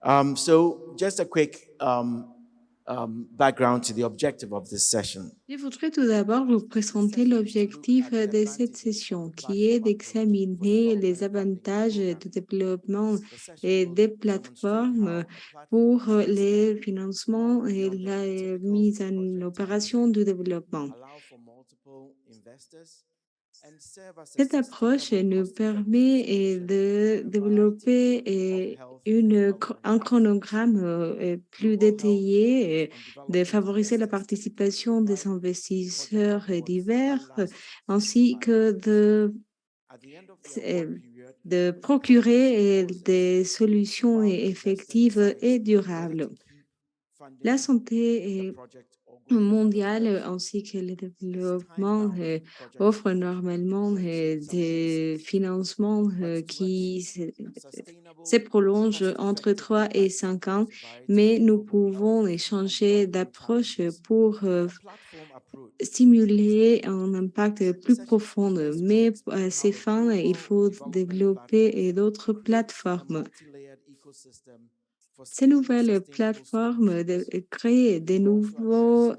So, just a quick background to the objective of this session. Je voudrais tout d'abord vous présenter l'objectif de cette session, qui est d'examiner les avantages de développement et des plateformes pour les financements et la mise en opération du développement. Cette approche nous permet de développer un chronogramme plus détaillé, de favoriser la participation des investisseurs divers, ainsi que euh, de procurer des solutions effectives et durables. La santé mondiale ainsi que le développement offrent normalement des financements qui se prolongent entre 3 et 5 ans, mais nous pouvons changer d'approche pour stimuler un impact plus profond. Mais à ces fins, il faut développer d'autres plateformes. Ces nouvelles plateformes créent des nouveaux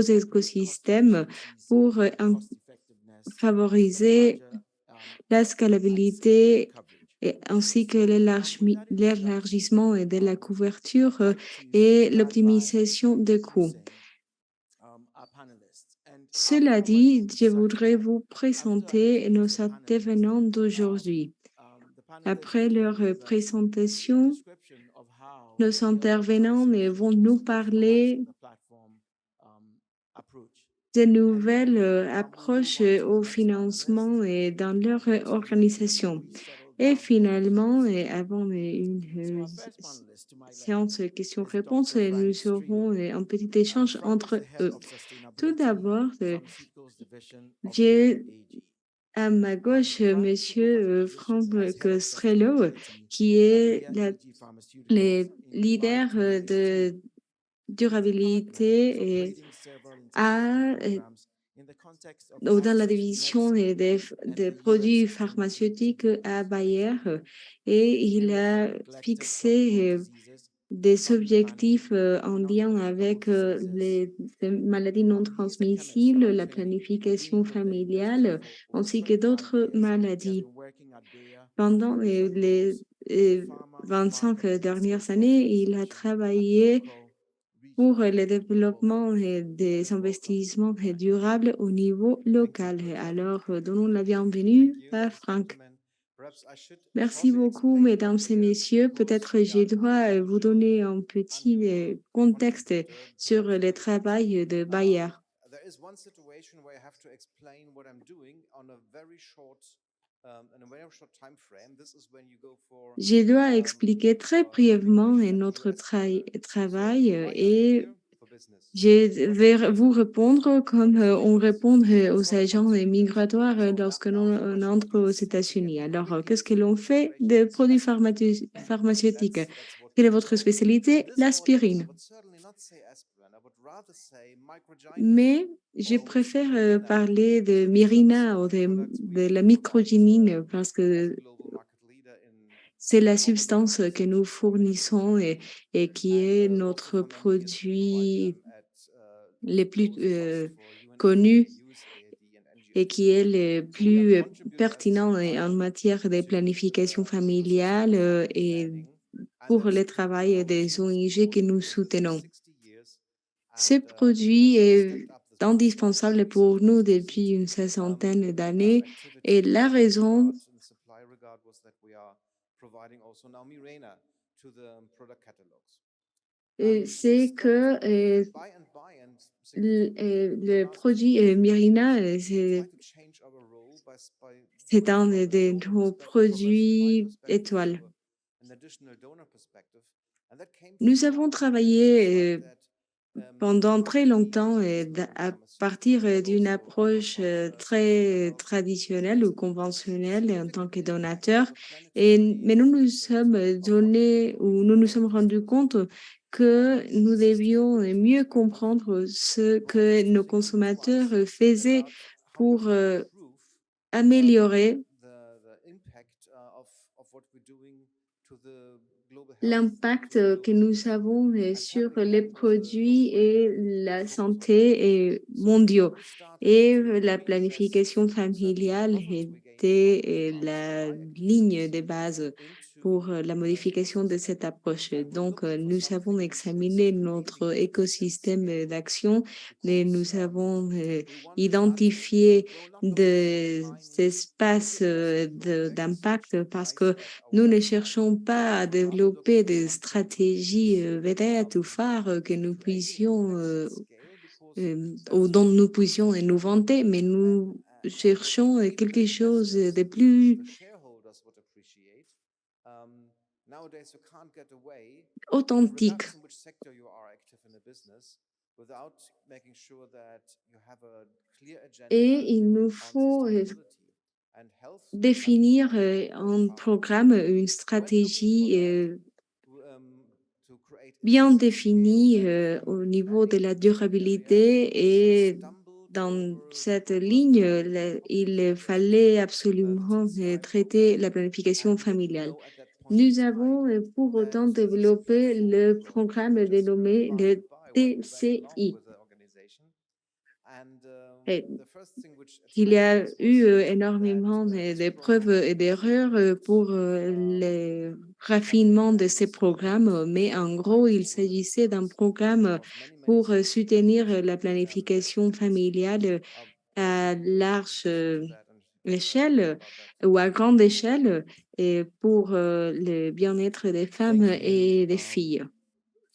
écosystèmes pour favoriser la scalabilité ainsi que l'élargissement de la couverture et l'optimisation des coûts. Cela dit, je voudrais vous présenter nos intervenants d'aujourd'hui. Après leur présentation, nos intervenants vont nous parler de nouvelles approches au financement et dans leur organisation. Et finalement, avant une séance questions-réponses, nous aurons un petit échange entre eux. Tout d'abord, j'ai à ma gauche Monsieur Franck Costrello, qui est le leader de durabilité et dans la division des produits pharmaceutiques à Bayer et il a fixé des objectifs en lien avec les maladies non transmissibles, la planification familiale, ainsi que d'autres maladies. Pendant les 25 dernières années, il a travaillé pour le développement des investissements durables au niveau local. Alors, donnons la bienvenue à Franck. Merci beaucoup, mesdames et messieurs. Peut-être je dois vous donner un petit contexte sur le travail de Bayer. Je dois expliquer très brièvement notre travail et je vais vous répondre comme on répond aux agents migratoires lorsque l'on entre aux États-Unis. Alors, qu'est-ce que l'on fait de produits pharmaceutiques? Quelle est votre spécialité? L'aspirine. Mais je préfère parler de Mirina ou de la microginine parce que c'est la substance que nous fournissons et qui est notre produit le plus connu et qui est le plus pertinent en matière de planification familiale et pour le travail des ONG que nous soutenons. Ce produit est indispensable pour nous depuis une soixantaine d'années et la raison c'est que le produit Mirina, c'est un de nos produits étoiles. Nous avons travaillé pendant très longtemps à partir d'une approche très traditionnelle ou conventionnelle en tant que donateur. Mais nous nous sommes donné ou nous nous sommes rendus compte que nous devions mieux comprendre ce que nos consommateurs faisaient pour améliorer l'impact que nous avons sur les produits et la santé mondiaux. Et la planification familiale était la ligne de base pour la modification de cette approche. Donc, nous avons examiné notre écosystème d'action et nous avons identifié des espaces d'impact parce que nous ne cherchons pas à développer des stratégies vedettes ou phares que nous puissions ou dont nous puissions nous vanter, mais nous cherchons quelque chose de plus authentique. Et il nous faut définir un programme, une stratégie bien définie au niveau de la durabilité et dans cette ligne, il fallait absolument traiter la planification familiale. Nous avons pour autant développé le programme dénommé le TCI. Et il y a eu énormément d'épreuves et d'erreurs pour le raffinement de ces programmes, mais en gros, il s'agissait d'un programme pour soutenir la planification familiale à large échelle ou à grande échelle et pour le bien-être des femmes Thank you, et des filles.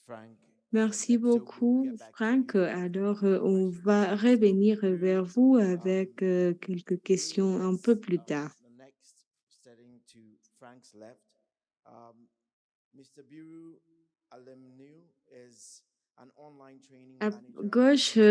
Frank. Merci beaucoup, Franck. Alors, on va revenir vers vous avec quelques questions un peu plus tard. The next, standing to Frank's left, Mr. Biru Alemnu is an online training À manager gauche for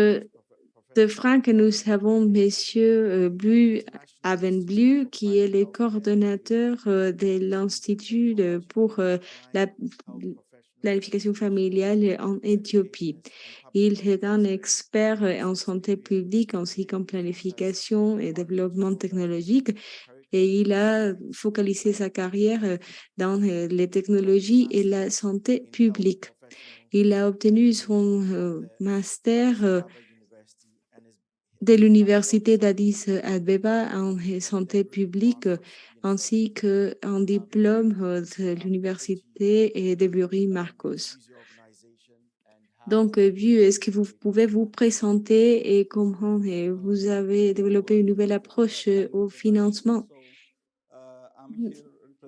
de professional Franck, nous avons development Monsieur at Blu International Institute Avenblu, for qui est Primary le Healthcare in coordonnateur Vietnam. de He's a l'Institut pour technologically la inclined health professional planification whose familiale en Éthiopie. certifications in public Il health est un policy, expert en research santé experience, publique ainsi qu'en and has planification et argued développement for technologique. diversity of Et il curriculum a focalisé sa carrière dans les technologies et la santé in health publique. professional Il a obtenu son education from the master Addis Ababa University and is de currently l'Université also d'Addis Abeba en an santé Endeavor publique, Marcos ainsi University. qu'un diplôme de Over to you, l'Université de Bury to Marcos. introduce your organization and Donc, how Biu, est-ce que vous it pouvez vous présenter et comment vous avez développé une nouvelle approche au financement?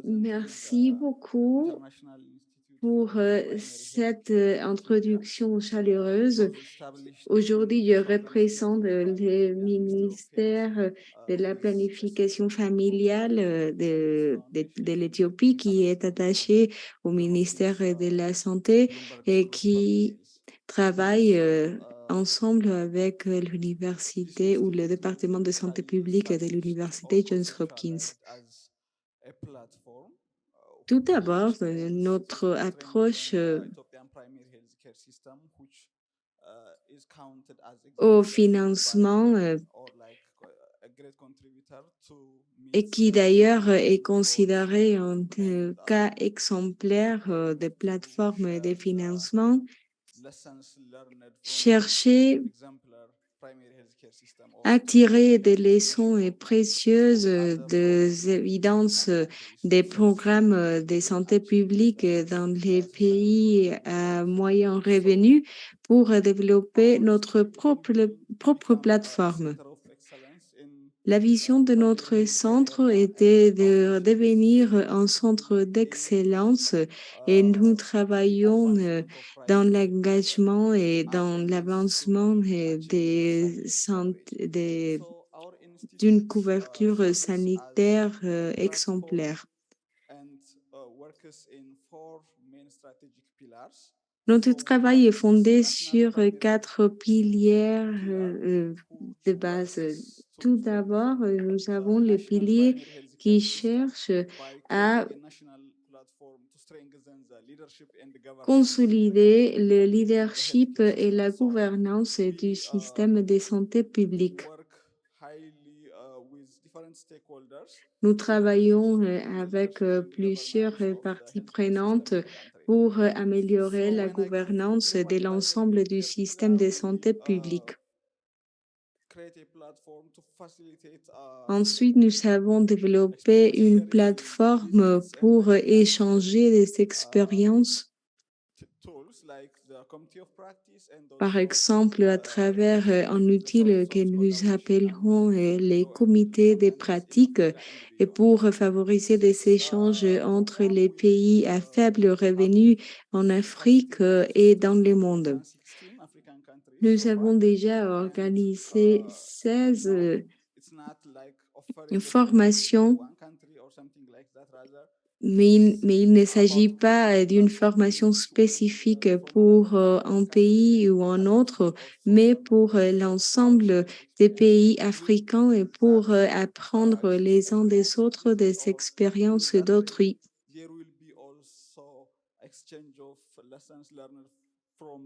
Merci beaucoup pour cette introduction chaleureuse. Aujourd'hui, je représente le ministère de la planification familiale de l'Éthiopie qui est attaché au ministère de la Santé et qui travaille ensemble avec l'université ou le département de santé publique de l'université Johns Hopkins. Tout d'abord, notre approche au financement et qui d'ailleurs est considéré un cas exemplaire de plateforme de financement, chercher à tirer des leçons précieuses des évidences des programmes de santé publique dans les pays à moyen revenu pour développer notre propre plateforme. La vision de notre centre était de devenir un centre d'excellence et nous travaillons dans l'engagement et dans l'avancement d'une couverture sanitaire exemplaire. Notre travail est fondé sur quatre piliers de base. Tout d'abord, nous avons les piliers qui cherchent à consolider le leadership et la gouvernance du système de santé publique. Nous travaillons avec plusieurs parties prenantes pour améliorer la gouvernance de l'ensemble du système de santé publique. Ensuite, nous avons développé une plateforme pour échanger des expériences, par exemple à travers un outil que nous appellerons les comités des pratiques et pour favoriser des échanges entre les pays à faible revenu en Afrique et dans le monde. Nous avons déjà organisé 16 formations, mais il ne s'agit pas d'une formation spécifique pour un pays ou un autre, mais pour l'ensemble des pays africains et pour apprendre les uns des autres des expériences d'autrui.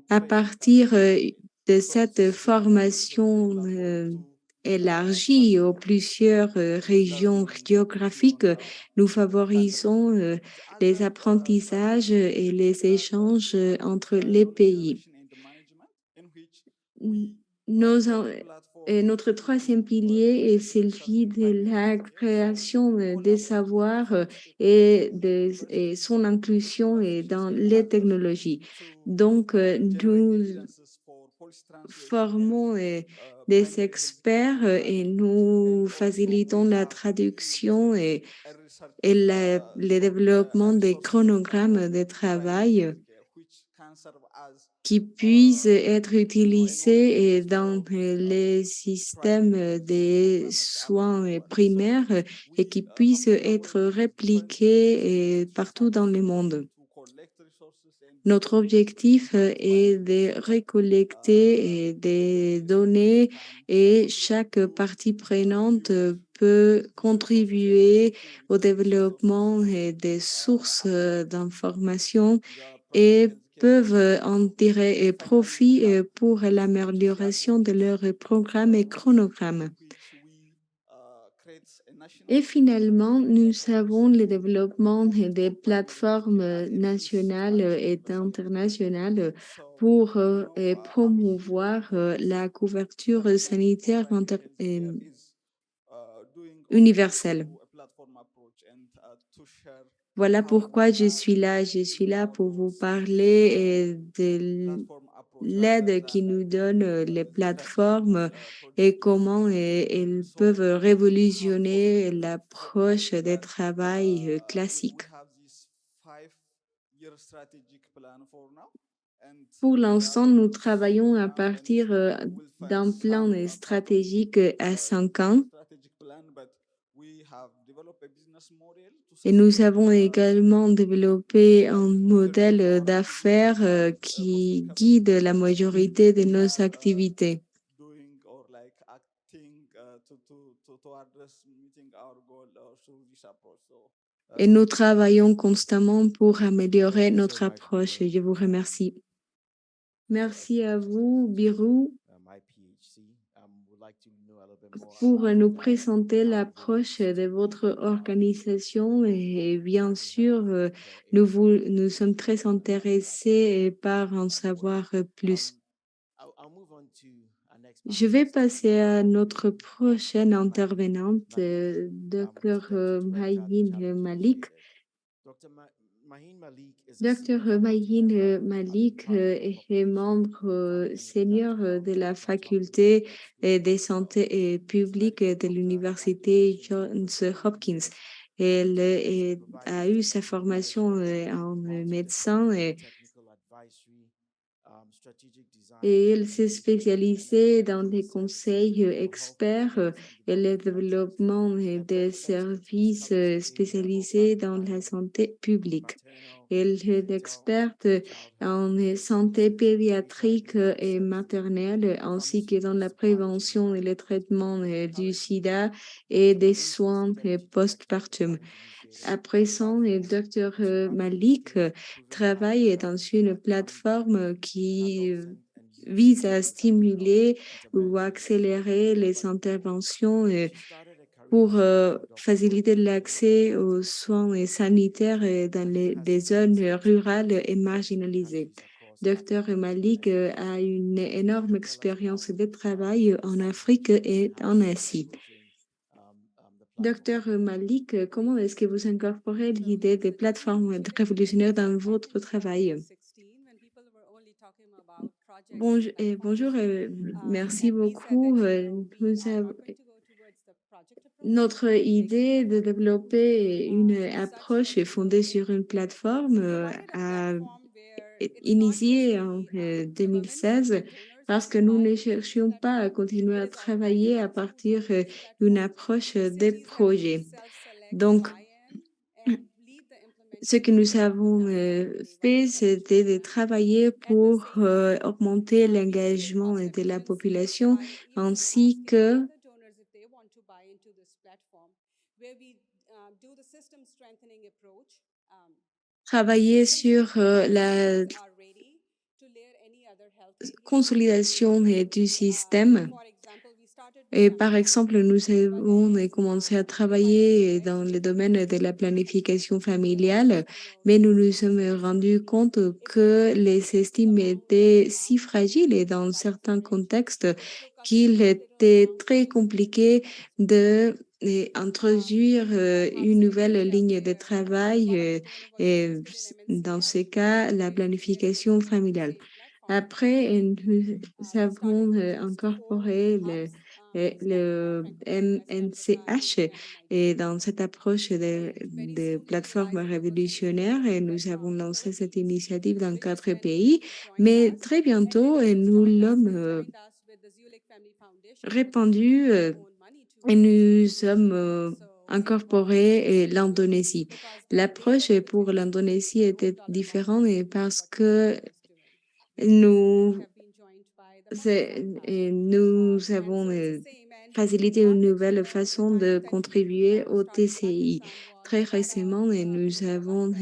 À partir de cette formation élargie aux plusieurs régions géographiques, nous favorisons les apprentissages et les échanges entre les pays. Notre troisième pilier est celui de la création des savoirs et son inclusion dans les technologies. Donc, nous formons des experts et nous facilitons la traduction et le développement des chronogrammes de travail qui puissent être utilisés dans les systèmes de soins primaires et qui puissent être répliqués partout dans le monde. Notre objectif est de récolter des données et chaque partie prenante peut contribuer au développement des sources d'informations et peuvent en tirer profit pour l'amélioration de leurs programmes et chronogrammes. Et finalement, nous avons le développement des plateformes nationales et internationales pour promouvoir la couverture sanitaire universelle. Voilà pourquoi je suis là. Je suis là pour vous parler de l'aide qui nous donnent les plateformes et comment elles peuvent révolutionner l'approche des travails classiques. Pour l'instant, nous travaillons à partir d'un plan stratégique à 5 ans. Et nous avons également développé un modèle d'affaires qui guide la majorité de nos activités. Et nous travaillons constamment pour améliorer notre approche. Je vous remercie. Merci à vous, Birou, pour nous présenter l'approche de votre organisation et bien sûr, nous sommes très intéressés par en savoir plus. Je vais passer à notre prochaine intervenante, Dr. Mahin Malik. Dr. Mahin Malik est membre senior de la faculté de santé publique de l'université Johns Hopkins. Elle a eu sa formation en médecin et elle s'est spécialisée dans des conseils experts et le développement des services spécialisés dans la santé publique. Elle est experte en santé pédiatrique et maternelle, ainsi que dans la prévention et le traitement du sida et des soins postpartum. À présent, le Dr. Malik travaille dans une plateforme qui vise à stimuler ou accélérer les interventions pour faciliter l'accès aux soins sanitaires dans des zones rurales et marginalisées. Dr Malik a une énorme expérience de travail en Afrique et en Asie. Docteur Malik, comment est-ce que vous incorporez l'idée des plateformes révolutionnaires dans votre travail? Bonjour, merci beaucoup. Notre idée de développer une approche fondée sur une plateforme a initié en 2016 parce que nous ne cherchions pas à continuer à travailler à partir d'une approche des projets. Donc, ce que nous avons fait, c'était de travailler pour augmenter l'engagement de la population ainsi que travailler sur la consolidation du système. Et par exemple, nous avons commencé à travailler dans le domaine de la planification familiale, mais nous nous sommes rendus compte que les estimes étaient si fragiles et dans certains contextes qu'il était très compliqué de introduire une nouvelle ligne de travail et dans ces cas, la planification familiale. Après, nous avons incorporé le MNCH et dans cette approche de plateforme révolutionnaire et nous avons lancé cette initiative dans 4 pays, mais très bientôt nous l'avons répandu et nous sommes incorporés l'Indonésie. L'approche pour l'Indonésie était différente parce que nous nous avons facilité une nouvelle façon de contribuer au TCI. Très récemment, nous avons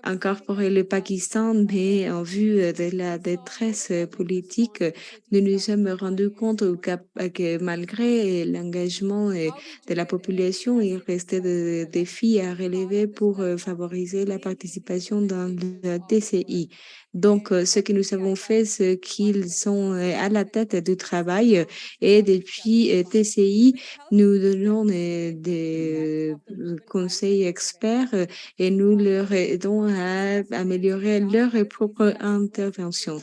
incorporé le Pakistan, mais en vue de la détresse politique, nous nous sommes rendus compte que malgré l'engagement de la population, il restait des défis à relever pour favoriser la participation dans le TCI. Donc, ce que nous avons fait, c'est qu'ils sont à la tête du travail et depuis TCI, nous donnons des conseils experts et nous leur aidons à améliorer leur propre intervention.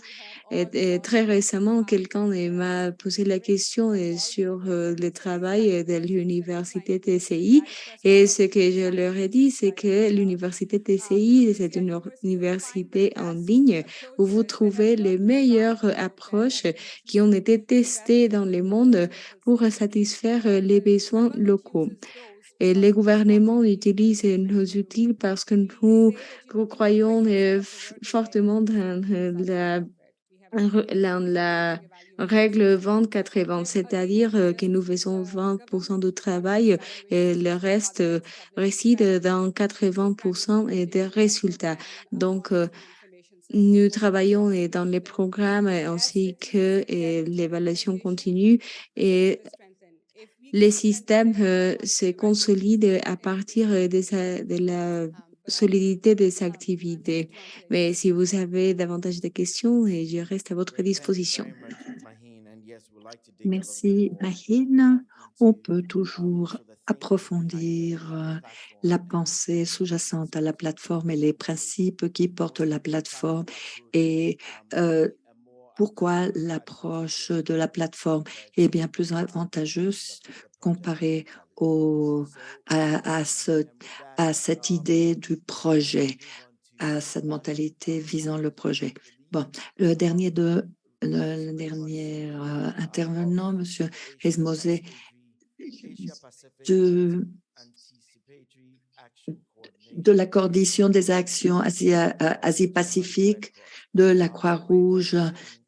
Et très récemment, quelqu'un m'a posé la question sur le travail de l'université TCI et ce que je leur ai dit, c'est que l'université TCI, c'est une université en ligne où vous trouvez les meilleures approches qui ont été testées dans le monde pour satisfaire les besoins locaux. Et les gouvernements utilisent nos outils parce que nous croyons fortement dans la règle 20-80, c'est-à-dire que nous faisons 20% du travail et le reste réside dans 80% des résultats. Donc, nous travaillons dans les programmes ainsi que l'évaluation continue et les systèmes se consolident à partir de la solidité des activités. Mais si vous avez davantage de questions, je reste à votre disposition. Merci, Mahin. On peut toujours approfondir la pensée sous-jacente à la plateforme et les principes qui portent la plateforme et pourquoi l'approche de la plateforme est bien plus avantageuse comparée à cette idée du projet, à cette mentalité visant le projet. Bon, le dernier intervenant, Monsieur Resmosé, de la coordination des actions Asie-Pacifique de la Croix-Rouge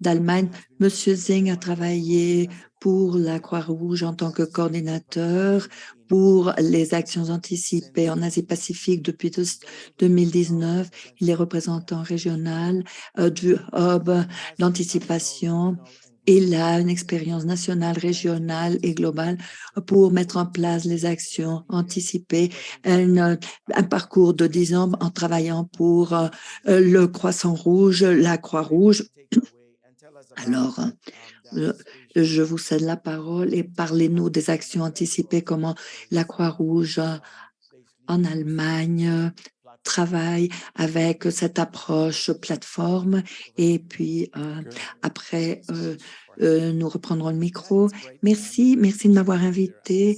d'Allemagne. Monsieur Zing a travaillé pour la Croix-Rouge en tant que coordinateur pour les actions anticipées en Asie-Pacifique depuis 2019. Il est représentant régional du hub d'anticipation Il a une expérience nationale, régionale et globale pour mettre en place les actions anticipées, un parcours de 10 ans en travaillant pour le Croissant Rouge, la Croix-Rouge. Alors, euh, je vous cède la parole et parlez-nous des actions anticipées, comment la Croix-Rouge en Allemagne travaille avec cette approche plateforme. Et puis, après, nous reprendrons le micro. Merci de m'avoir invité.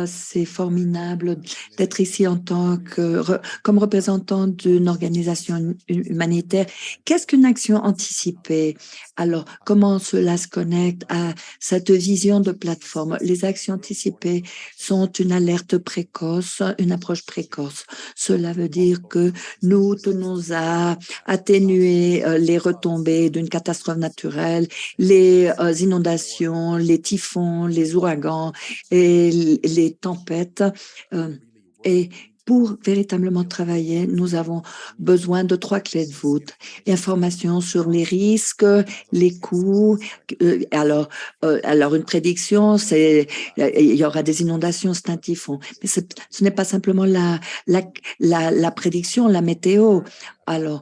C'est formidable d'être ici en tant que, comme représentant d'une organisation humanitaire. Qu'est-ce qu'une action anticipée? Alors, comment cela se connecte à cette vision de plateforme? Les actions anticipées sont une alerte précoce, une approche précoce. Cela veut dire que nous tenons à atténuer les retombées d'une catastrophe naturelle, les inondations, les typhons, les ouragans et les tempêtes. Et pour véritablement travailler, nous avons besoin de 3 clés de voûte. Information sur les risques, les coûts. Alors, une prédiction, c'est il y aura des inondations, c'est un typhon. Mais ce n'est pas simplement la prédiction, la météo. Alors,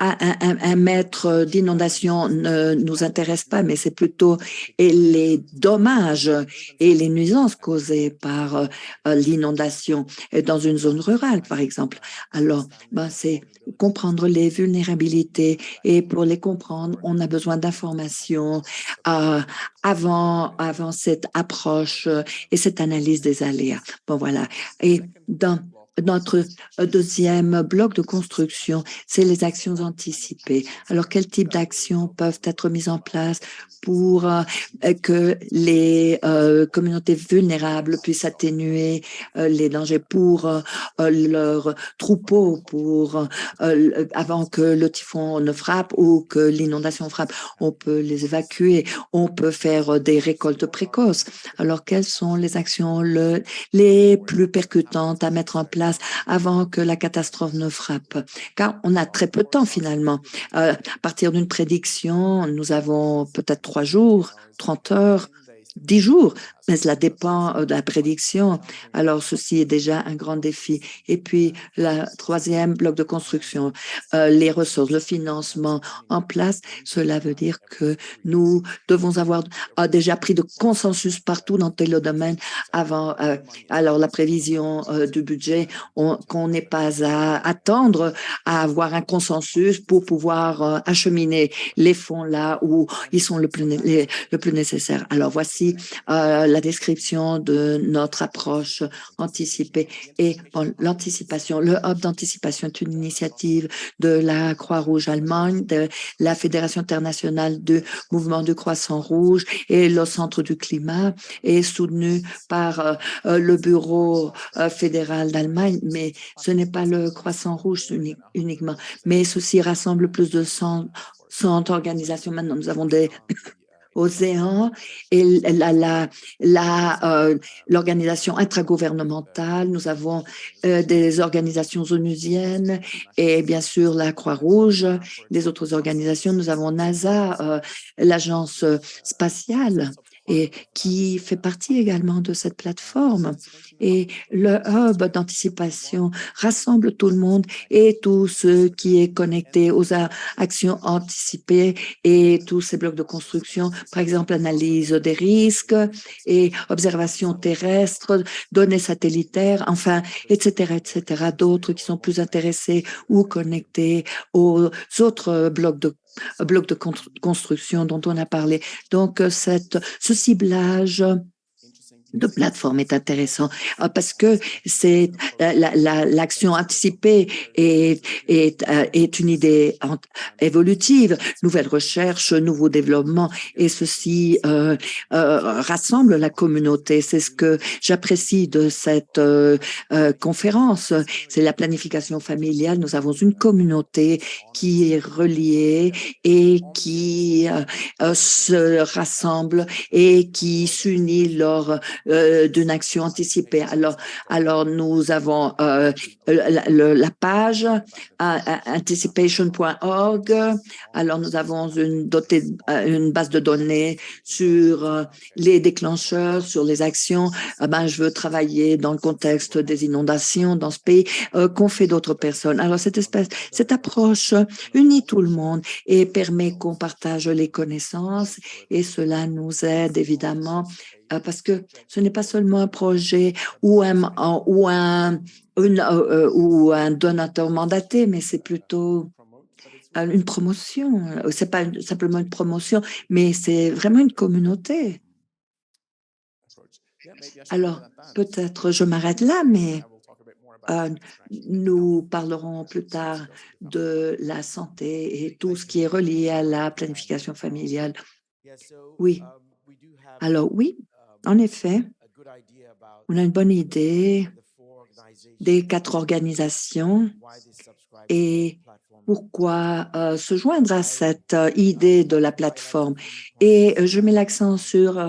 un mètre d'inondation ne nous intéresse pas, mais c'est plutôt les dommages et les nuisances causées par l'inondation dans une zone rurale, par exemple. Alors, c'est comprendre les vulnérabilités et pour les comprendre, on a besoin d'informations avant cette approche et cette analyse des aléas. Bon, voilà. Et dans notre deuxième bloc de construction, c'est les actions anticipées. Alors, quel type d'actions peuvent être mises en place pour que les communautés vulnérables puissent atténuer les dangers pour leurs troupeaux, avant que le typhon ne frappe ou que l'inondation frappe? On peut les évacuer, on peut faire des récoltes précoces. Alors, quelles sont les actions les plus percutantes à mettre en place avant que la catastrophe ne frappe? Car on a très peu de temps finalement. À partir d'une prédiction, nous avons peut-être 3 jours, 30 heures, 10 jours, mais cela dépend de la prédiction. Alors, ceci est déjà un grand défi. Et puis, la troisième bloc de construction, les ressources, le financement en place. Cela veut dire que nous devons avoir déjà pris de consensus partout dans tel domaine avant. Alors, la prévision du budget, qu'on n'ait pas à attendre à avoir un consensus pour pouvoir acheminer les fonds là où ils sont le plus nécessaires. Alors, voici la description de notre approche anticipée. Et l'anticipation, le hub d'anticipation est une initiative de la Croix-Rouge Allemagne, de la Fédération internationale du mouvement du Croissant Rouge et le Centre du climat, est soutenu par le Bureau fédéral d'Allemagne, mais ce n'est pas le Croissant Rouge uniquement, mais ceci rassemble plus de 100 organisations. Maintenant, nous avons des océans et l'organisation intragouvernementale. Nous avons des organisations onusiennes et bien sûr la Croix-Rouge, des autres organisations. Nous avons NASA, l'agence spatiale, et qui fait partie également de cette plateforme. Et le hub d'anticipation rassemble tout le monde et tout ce qui est connecté aux actions anticipées et tous ces blocs de construction, par exemple analyse des risques et observation terrestre, données satellitaires, enfin, etc., etc. D'autres qui sont plus intéressés ou connectés aux autres blocs de construction dont on a parlé. Donc, ce ciblage de plateforme est intéressant parce que c'est l'action anticipée est une idée évolutive, nouvelle recherche, nouveau développement, et ceci rassemble la communauté. C'est ce que j'apprécie de cette conférence. C'est la planification familiale. Nous avons une communauté qui est reliée et qui se rassemble et qui s'unit lors d'une action anticipée. Alors nous avons la page anticipation.org. Alors nous avons une base de données sur les déclencheurs, sur les actions. Je veux travailler dans le contexte des inondations dans ce pays qu'ont fait d'autres personnes. Alors cette approche unit tout le monde et permet qu'on partage les connaissances et cela nous aide évidemment parce que ce n'est pas seulement un projet ou un donateur mandaté, mais c'est plutôt une promotion. C'est pas simplement une promotion, mais c'est vraiment une communauté. Alors, peut-être je m'arrête là, mais nous parlerons plus tard de la santé et tout ce qui est relié à la planification familiale. Oui. Alors, oui, en effet, on a une bonne idée des 4 organisations et pourquoi se joindre à cette idée de la plateforme. Et je mets l'accent sur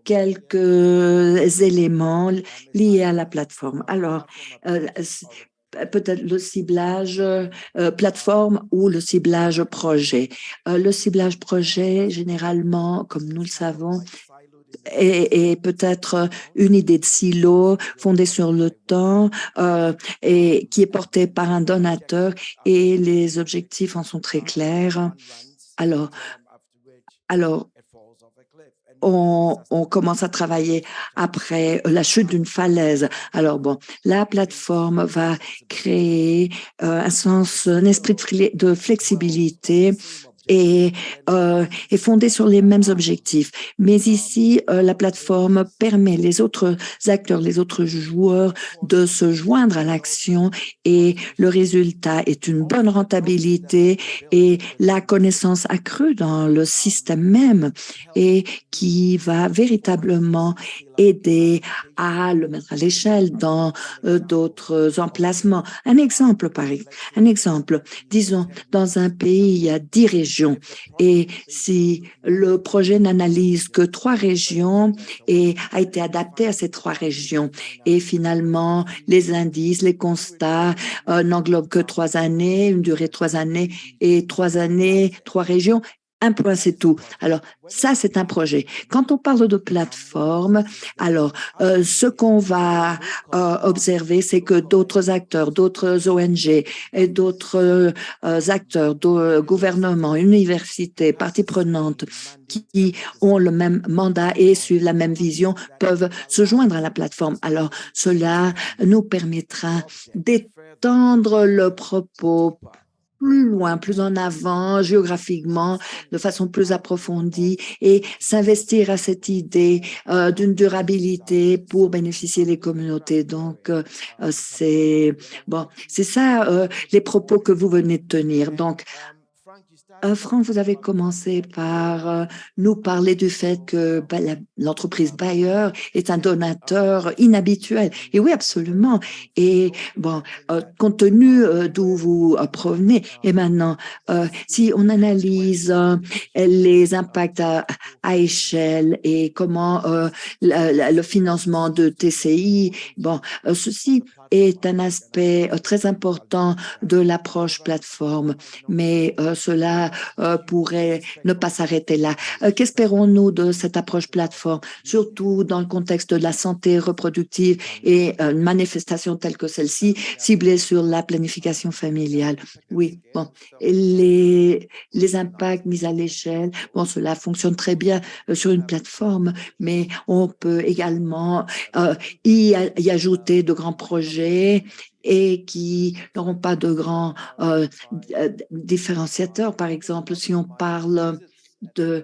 quelques éléments liés à la plateforme. Alors, peut-être le ciblage plateforme ou le ciblage projet. Le ciblage projet, généralement, comme nous le savons, est peut-être une idée de silo fondée sur le temps et qui est portée par un donateur et les objectifs en sont très clairs. Alors on commence à travailler après la chute d'une falaise. Alors bon, la plateforme va créer un esprit de flexibilité et est fondée sur les mêmes objectifs. Mais ici, la plateforme permet les autres acteurs, les autres joueurs de se joindre à l'action et le résultat est une bonne rentabilité et la connaissance accrue dans le système même et qui va véritablement aider à le mettre à l'échelle dans d'autres emplacements. Un exemple, disons, dans un pays, il y a 10 régions et si le projet n'analyse que 3 régions et a été adapté à ces 3 régions et finalement, les indices, les constats n'englobent que 3 années, une durée de 3 années et 3 années, 3 régions, un point, c'est tout. Alors, ça, c'est un projet. Quand on parle de plateforme, alors, ce qu'on va observer, c'est que d'autres acteurs, d'autres ONG et d'autres acteurs, gouvernements, universités, parties prenantes qui ont le même mandat et suivent la même vision peuvent se joindre à la plateforme. Alors, cela nous permettra d'étendre le propos plus loin, plus en avant, géographiquement, de façon plus approfondie et s'investir à cette idée d'une durabilité pour bénéficier des communautés. Donc, c'est ça les propos que vous venez de tenir. Donc, Franck, vous avez commencé par nous parler du fait que l'entreprise Bayer est un donateur inhabituel. Et oui, absolument. Et bon, compte tenu d'où vous provenez, et maintenant, si on analyse les impacts à échelle et comment le financement de TCI, ceci est un aspect très important de l'approche plateforme, mais cela pourrait ne pas s'arrêter là. Qu'espérons-nous de cette approche plateforme, surtout dans le contexte de la santé reproductive et une manifestation telle que celle-ci, ciblée sur la planification familiale? Oui, bon, les impacts mis à l'échelle, cela fonctionne très bien sur une plateforme, mais on peut également y ajouter de grands projets et qui n'auront pas de grands différenciateurs. Par exemple, si on parle de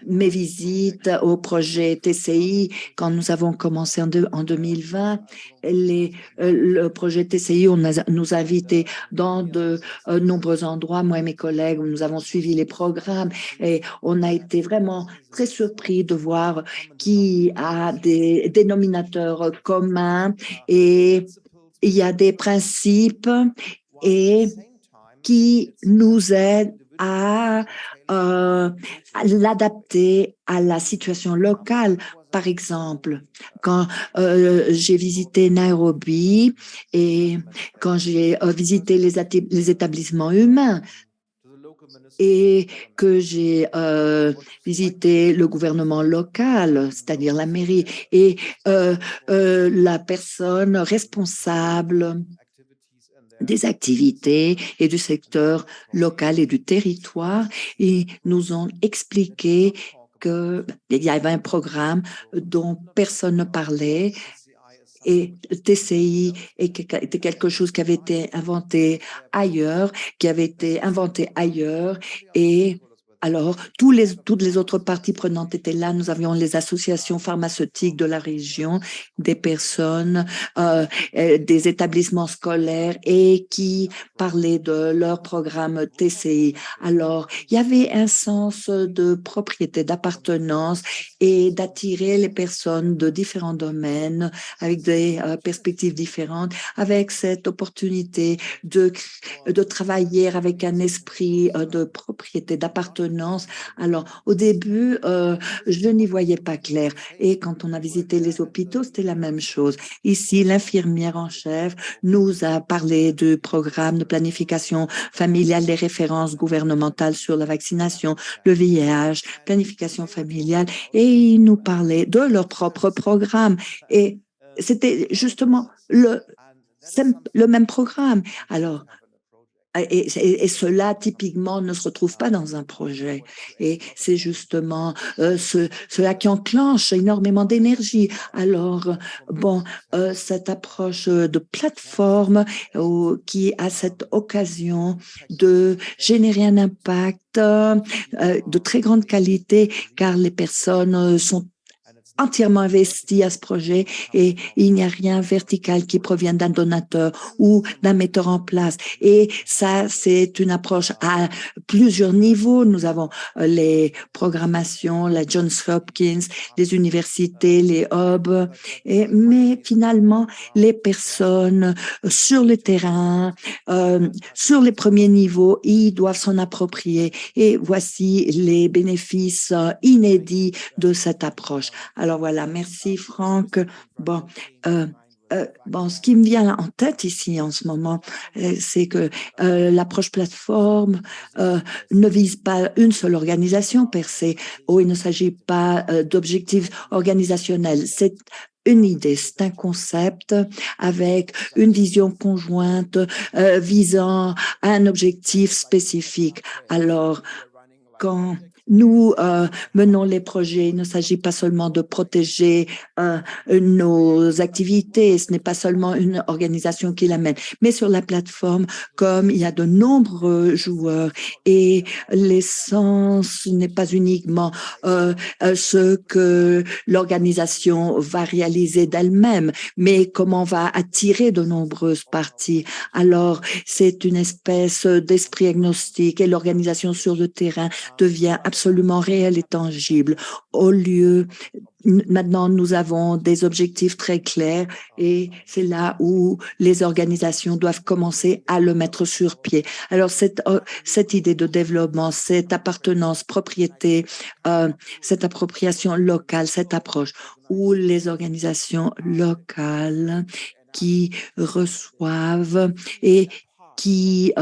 mes visites au projet TCI, quand nous avons commencé en 2020, le projet TCI, nous a invités dans de nombreux endroits. Moi et mes collègues, nous avons suivi les programmes et on a été vraiment très surpris de voir qu'il y a des dénominateurs communs et il y a des principes et qui nous aident à l'adapter à la situation locale. Par exemple, quand j'ai visité Nairobi et quand j'ai visité les établissements humains et que j'ai visité le gouvernement local, c'est-à-dire la mairie, et la personne responsable des activités et du secteur local et du territoire, et nous ont expliqué qu'il y avait un programme dont personne ne parlait, et TCI était quelque chose qui avait été inventé ailleurs, et alors toutes les autres parties prenantes étaient là. Nous avions les associations pharmaceutiques de la région, des personnes, des établissements scolaires et qui parlaient de leur programme TCI. Alors, il y avait un sens de propriété, d'appartenance et d'attirer les personnes de différents domaines avec des perspectives différentes, avec cette opportunité de travailler avec un esprit de propriété, d'appartenance. Alors, au début, je n'y voyais pas clair. Et quand on a visité les hôpitaux, c'était la même chose. Ici, l'infirmière en chef nous a parlé du programme de planification familiale, des références gouvernementales sur la vaccination, le VIH, planification familiale, et il nous parlait de leur propre programme. Et c'était justement le même programme. Alors, et cela, typiquement, ne se retrouve pas dans un projet. Et c'est justement cela qui enclenche énormément d'énergie. Alors, bon, cette approche de plateforme qui a cette occasion de générer un impact de très grande qualité, car les personnes sont entièrement investi à ce projet et il n'y a rien vertical qui provient d'un donateur ou d'un metteur en place. Et ça, c'est une approche à plusieurs niveaux. Nous avons les programmations, la Johns Hopkins, les universités, les hubs, mais finalement, les personnes sur le terrain, sur les premiers niveaux, ils doivent s'en approprier. Et voici les bénéfices inédits de cette approche. Alors voilà, merci Franck. Bon, ce qui me vient en tête ici en ce moment, c'est que l'approche plateforme ne vise pas une seule organisation per se, ou il ne s'agit pas d'objectifs organisationnels. C'est une idée, c'est un concept avec une vision conjointe visant à un objectif spécifique. Alors, quand nous menons les projets, il ne s'agit pas seulement de protéger nos activités, ce n'est pas seulement une organisation qui l'amène, mais sur la plateforme, comme il y a de nombreux joueurs et l'essence n'est pas uniquement ce que l'organisation va réaliser d'elle-même, mais comment on va attirer de nombreuses parties. Alors, c'est une espèce d'esprit agnostique et l'organisation sur le terrain devient absolument réelle et tangible. Au lieu, maintenant, nous avons des objectifs très clairs et c'est là où les organisations doivent commencer à le mettre sur pied. Alors, cette idée de développement, cette appartenance, propriété, cette appropriation locale, cette approche où les organisations locales qui reçoivent et qui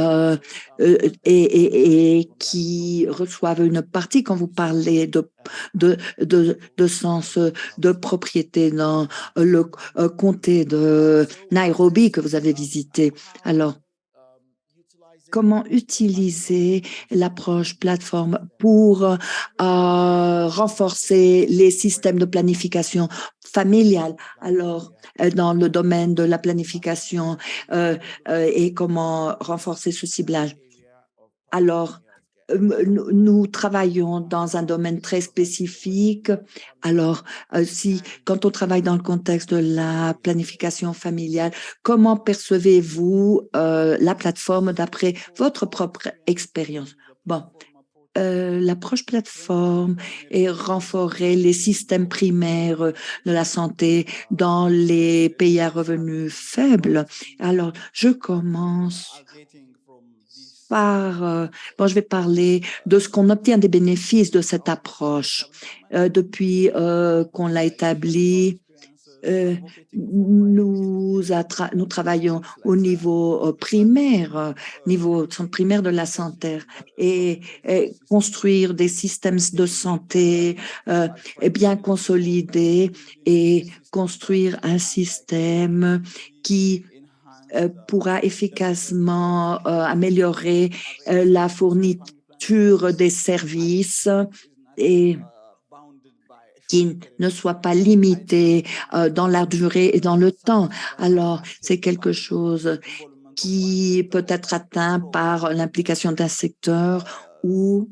qui reçoivent une partie quand vous parlez de sens de propriété dans le comté de Nairobi que vous avez visité. Alors, comment utiliser l'approche plateforme pour renforcer les systèmes de planification familiale. Alors, dans le domaine de la planification et comment renforcer ce ciblage. Alors, nous travaillons dans un domaine très spécifique. Alors, quand on travaille dans le contexte de la planification familiale, comment percevez-vous la plateforme d'après votre propre expérience? Bon, l'approche plateforme et renforcer les systèmes primaires de la santé dans les pays à revenus faibles. Alors, je commence par, je vais parler de ce qu'on obtient des bénéfices de cette approche. Depuis qu'on l'a établie, nous travaillons au niveau primaire, niveau primaire de la santé, et construire des systèmes de santé bien consolidés et construire un système qui pourra efficacement améliorer la fourniture des services et qui ne soit pas limité dans la durée et dans le temps. Alors, c'est quelque chose qui peut être atteint par l'implication d'un secteur ou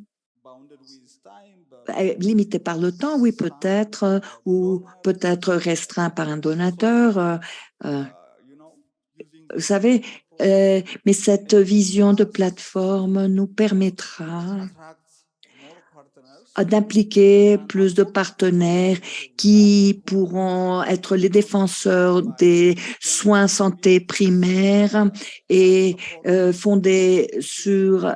limité par le temps, oui, peut-être, ou peut-être restreint par un donateur. Vous savez, mais cette vision de plateforme nous permettra d'impliquer plus de partenaires qui pourront être les défenseurs des soins santé primaires et fondés sur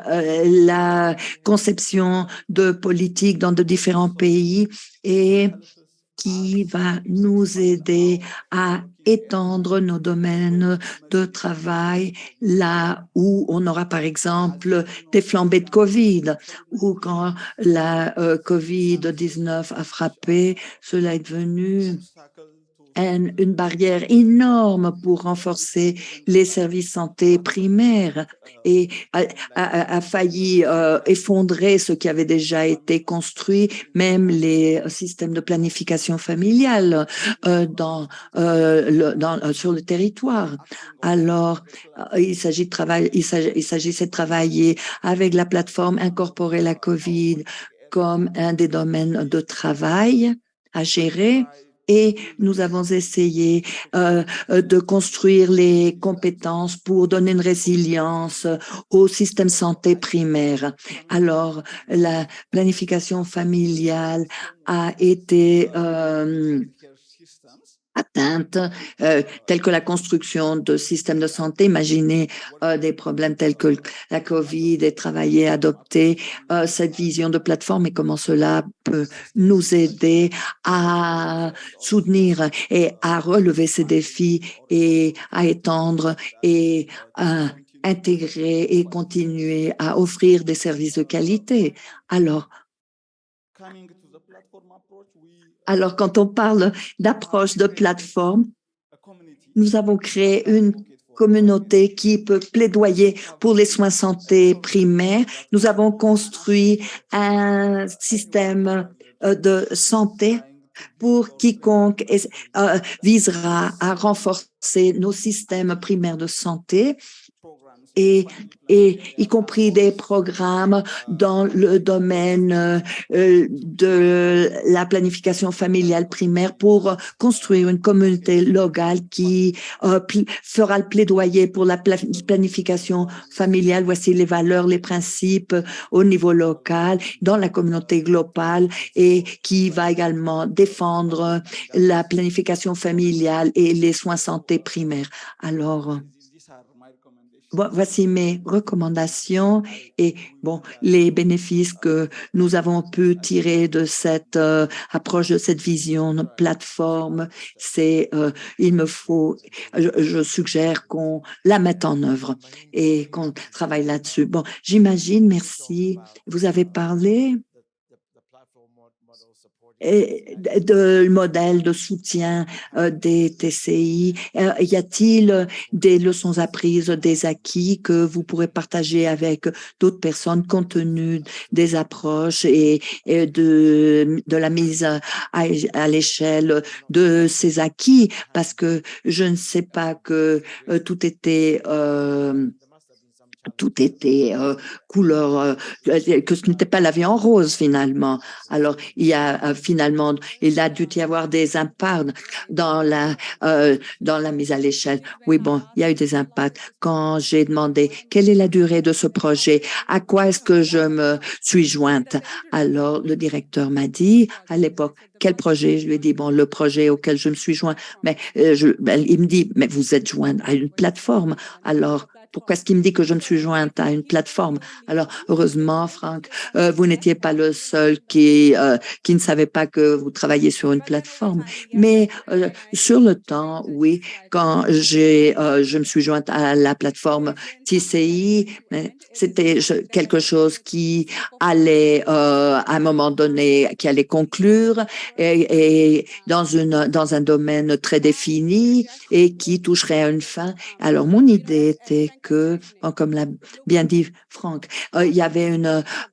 la conception de politiques dans de différents pays et qui va nous aider à étendre nos domaines de travail là où on aura par exemple des flambées de COVID ou quand la COVID-19 a frappé, cela est devenu une barrière énorme pour renforcer les services santé primaires et a failli effondrer ce qui avait déjà été construit, même les systèmes de planification familiale sur le territoire. Alors, il s'agissait de travailler avec la plateforme, incorporer la COVID comme un des domaines de travail à gérer. Et nous avons essayé de construire les compétences pour donner une résilience au système santé primaire. Alors, la planification familiale a été atteinte, telles que la construction de systèmes de santé. Imaginez des problèmes tels que la COVID et travailler, adopter cette vision de plateforme et comment cela peut nous aider à soutenir et à relever ces défis et à étendre et à intégrer et continuer à offrir des services de qualité. Alors, quand on parle d'approche de plateforme, nous avons créé une communauté qui peut plaidoyer pour les soins santé primaires. Nous avons construit un système de santé pour quiconque visera à renforcer nos systèmes primaires de santé et y compris des programmes dans le domaine de la planification familiale primaire pour construire une communauté locale qui fera le plaidoyer pour la planification familiale. Voici les valeurs, les principes au niveau local, dans la communauté globale et qui va également défendre la planification familiale et les soins santé primaires. Alors, voici mes recommandations et les bénéfices que nous avons pu tirer de cette approche, de cette vision de plateforme. C'est, je suggère qu'on la mette en œuvre et qu'on travaille là-dessus. J'imagine, merci. Vous avez parlé et de modèle de soutien des TCI. Y a-t-il des leçons apprises, des acquis que vous pourrez partager avec d'autres personnes compte tenu des approches et de la mise à l'échelle de ces acquis? Parce que je ne sais pas que tout était tout était couleur, que ce n'était pas la vie en rose finalement. Alors, il y a finalement, il a dû y avoir des impacts dans la mise à l'échelle. Oui, bon, il y a eu des impacts. Quand j'ai demandé quelle est la durée de ce projet, à quoi est-ce que je me suis jointe, alors le directeur m'a dit à l'époque, quel projet? Je lui ai dit, bon, le projet auquel je me suis joint. Mais il me dit, mais vous êtes joint à une plateforme. Alors, pourquoi est-ce qu'il me dit que je me suis jointe à une plateforme? Alors, heureusement, Franck, vous n'étiez pas le seul qui ne savait pas que vous travailliez sur une plateforme. Mais sur le temps, oui, quand je me suis jointe à la plateforme TCI, c'était quelque chose qui allait, à un moment donné, qui allait conclure et dans un domaine très défini et qui toucherait à une fin. Alors, mon idée était que, comme l'a bien dit Franck, il y avait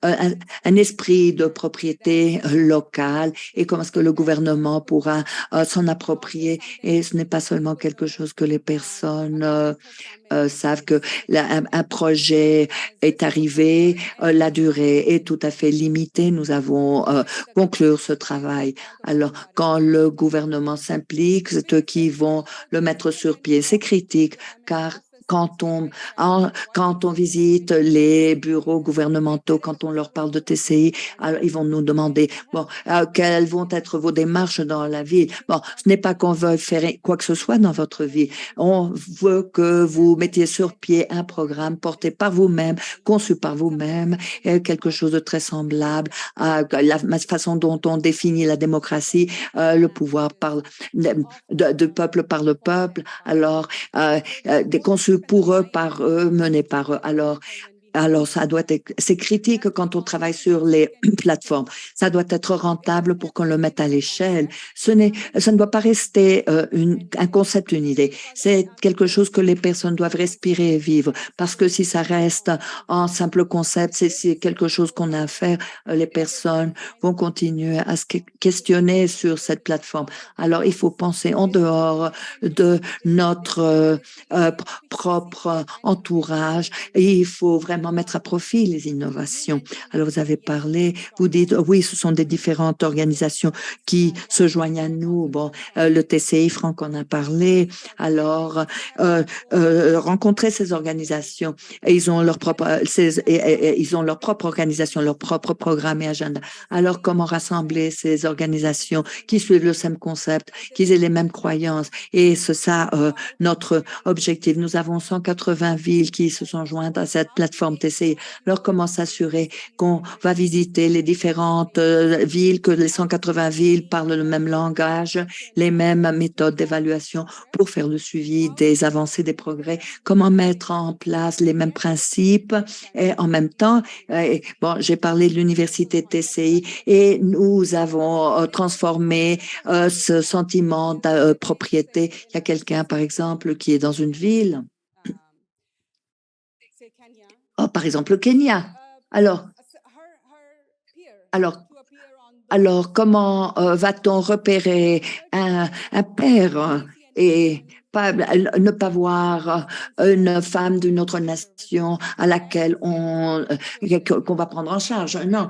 un esprit de propriété locale et comment est-ce que le gouvernement pourra s'en approprier. Et ce n'est pas seulement quelque chose que les personnes savent que un projet est arrivé, la durée est tout à fait limitée. Nous avons conclure ce travail. Alors, quand le gouvernement s'implique, c'est eux qui vont le mettre sur pied. C'est critique car quand on visite les bureaux gouvernementaux, quand on leur parle de TCI, alors ils vont nous demander, bon, quelles vont être vos démarches dans la ville? Bon, ce n'est pas qu'on veut faire quoi que ce soit dans votre vie. On veut que vous mettiez sur pied un programme porté par vous-même, conçu par vous-même, quelque chose de très semblable à la façon dont on définit la démocratie, le pouvoir de peuple par le peuple. Alors, conçus pour eux, par eux, menés par eux. Alors, ça doit être, c'est critique quand on travaille sur les plateformes. Ça doit être rentable pour qu'on le mette à l'échelle. Ça ne doit pas rester un concept, une idée. C'est quelque chose que les personnes doivent respirer et vivre. Parce que si ça reste en simple concept, c'est quelque chose qu'on a à faire. Les personnes vont continuer à se questionner sur cette plateforme. Alors, il faut penser en dehors de notre propre entourage et il faut vraiment mettre à profit les innovations. Alors, vous avez parlé, vous dites, oui, ce sont des différentes organisations qui se joignent à nous. Bon, le TCI, Franck en a parlé. Alors, rencontrer ces organisations, et ils ont leur propre, ils ont leur propre organisation, leur propre programme et agenda. Alors, comment rassembler ces organisations qui suivent le même concept, qui aient les mêmes croyances? Et c'est ça, notre objectif. Nous avons 180 villes qui se sont jointes à cette plateforme TCI. Alors, comment s'assurer qu'on va visiter les différentes villes, que les 180 villes parlent le même langage, les mêmes méthodes d'évaluation pour faire le suivi des avancées, des progrès? Comment mettre en place les mêmes principes et en même temps, bon, j'ai parlé de l'université TCI et nous avons transformé ce sentiment de propriété. Il y a quelqu'un, par exemple, qui est dans une ville, par exemple le Kenya. Alors, alors, alors comment va-t-on repérer un père et ne pas voir une femme d'une autre nation à laquelle qu'on va prendre en charge? Non.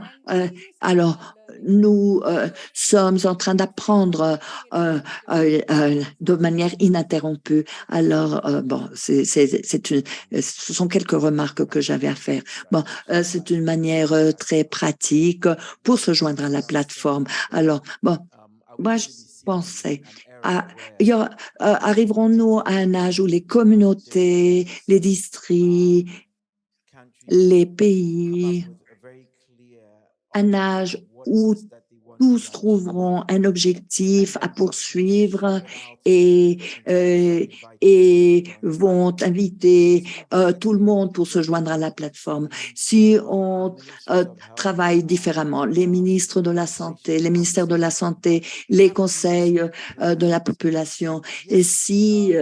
Alors, nous sommes en train d'apprendre de manière ininterrompue. Alors, bon, ce sont quelques remarques que j'avais à faire. Bon, c'est une manière très pratique pour se joindre à la plateforme. Alors, bon, moi, je pensais, arriverons-nous à un âge où les communautés, les districts, les pays, un âge où tous trouveront un objectif à poursuivre et, et vont inviter tout le monde pour se joindre à la plateforme. Si on travaille différemment, les ministres de la santé, les ministères de la santé, les conseils de la population, et si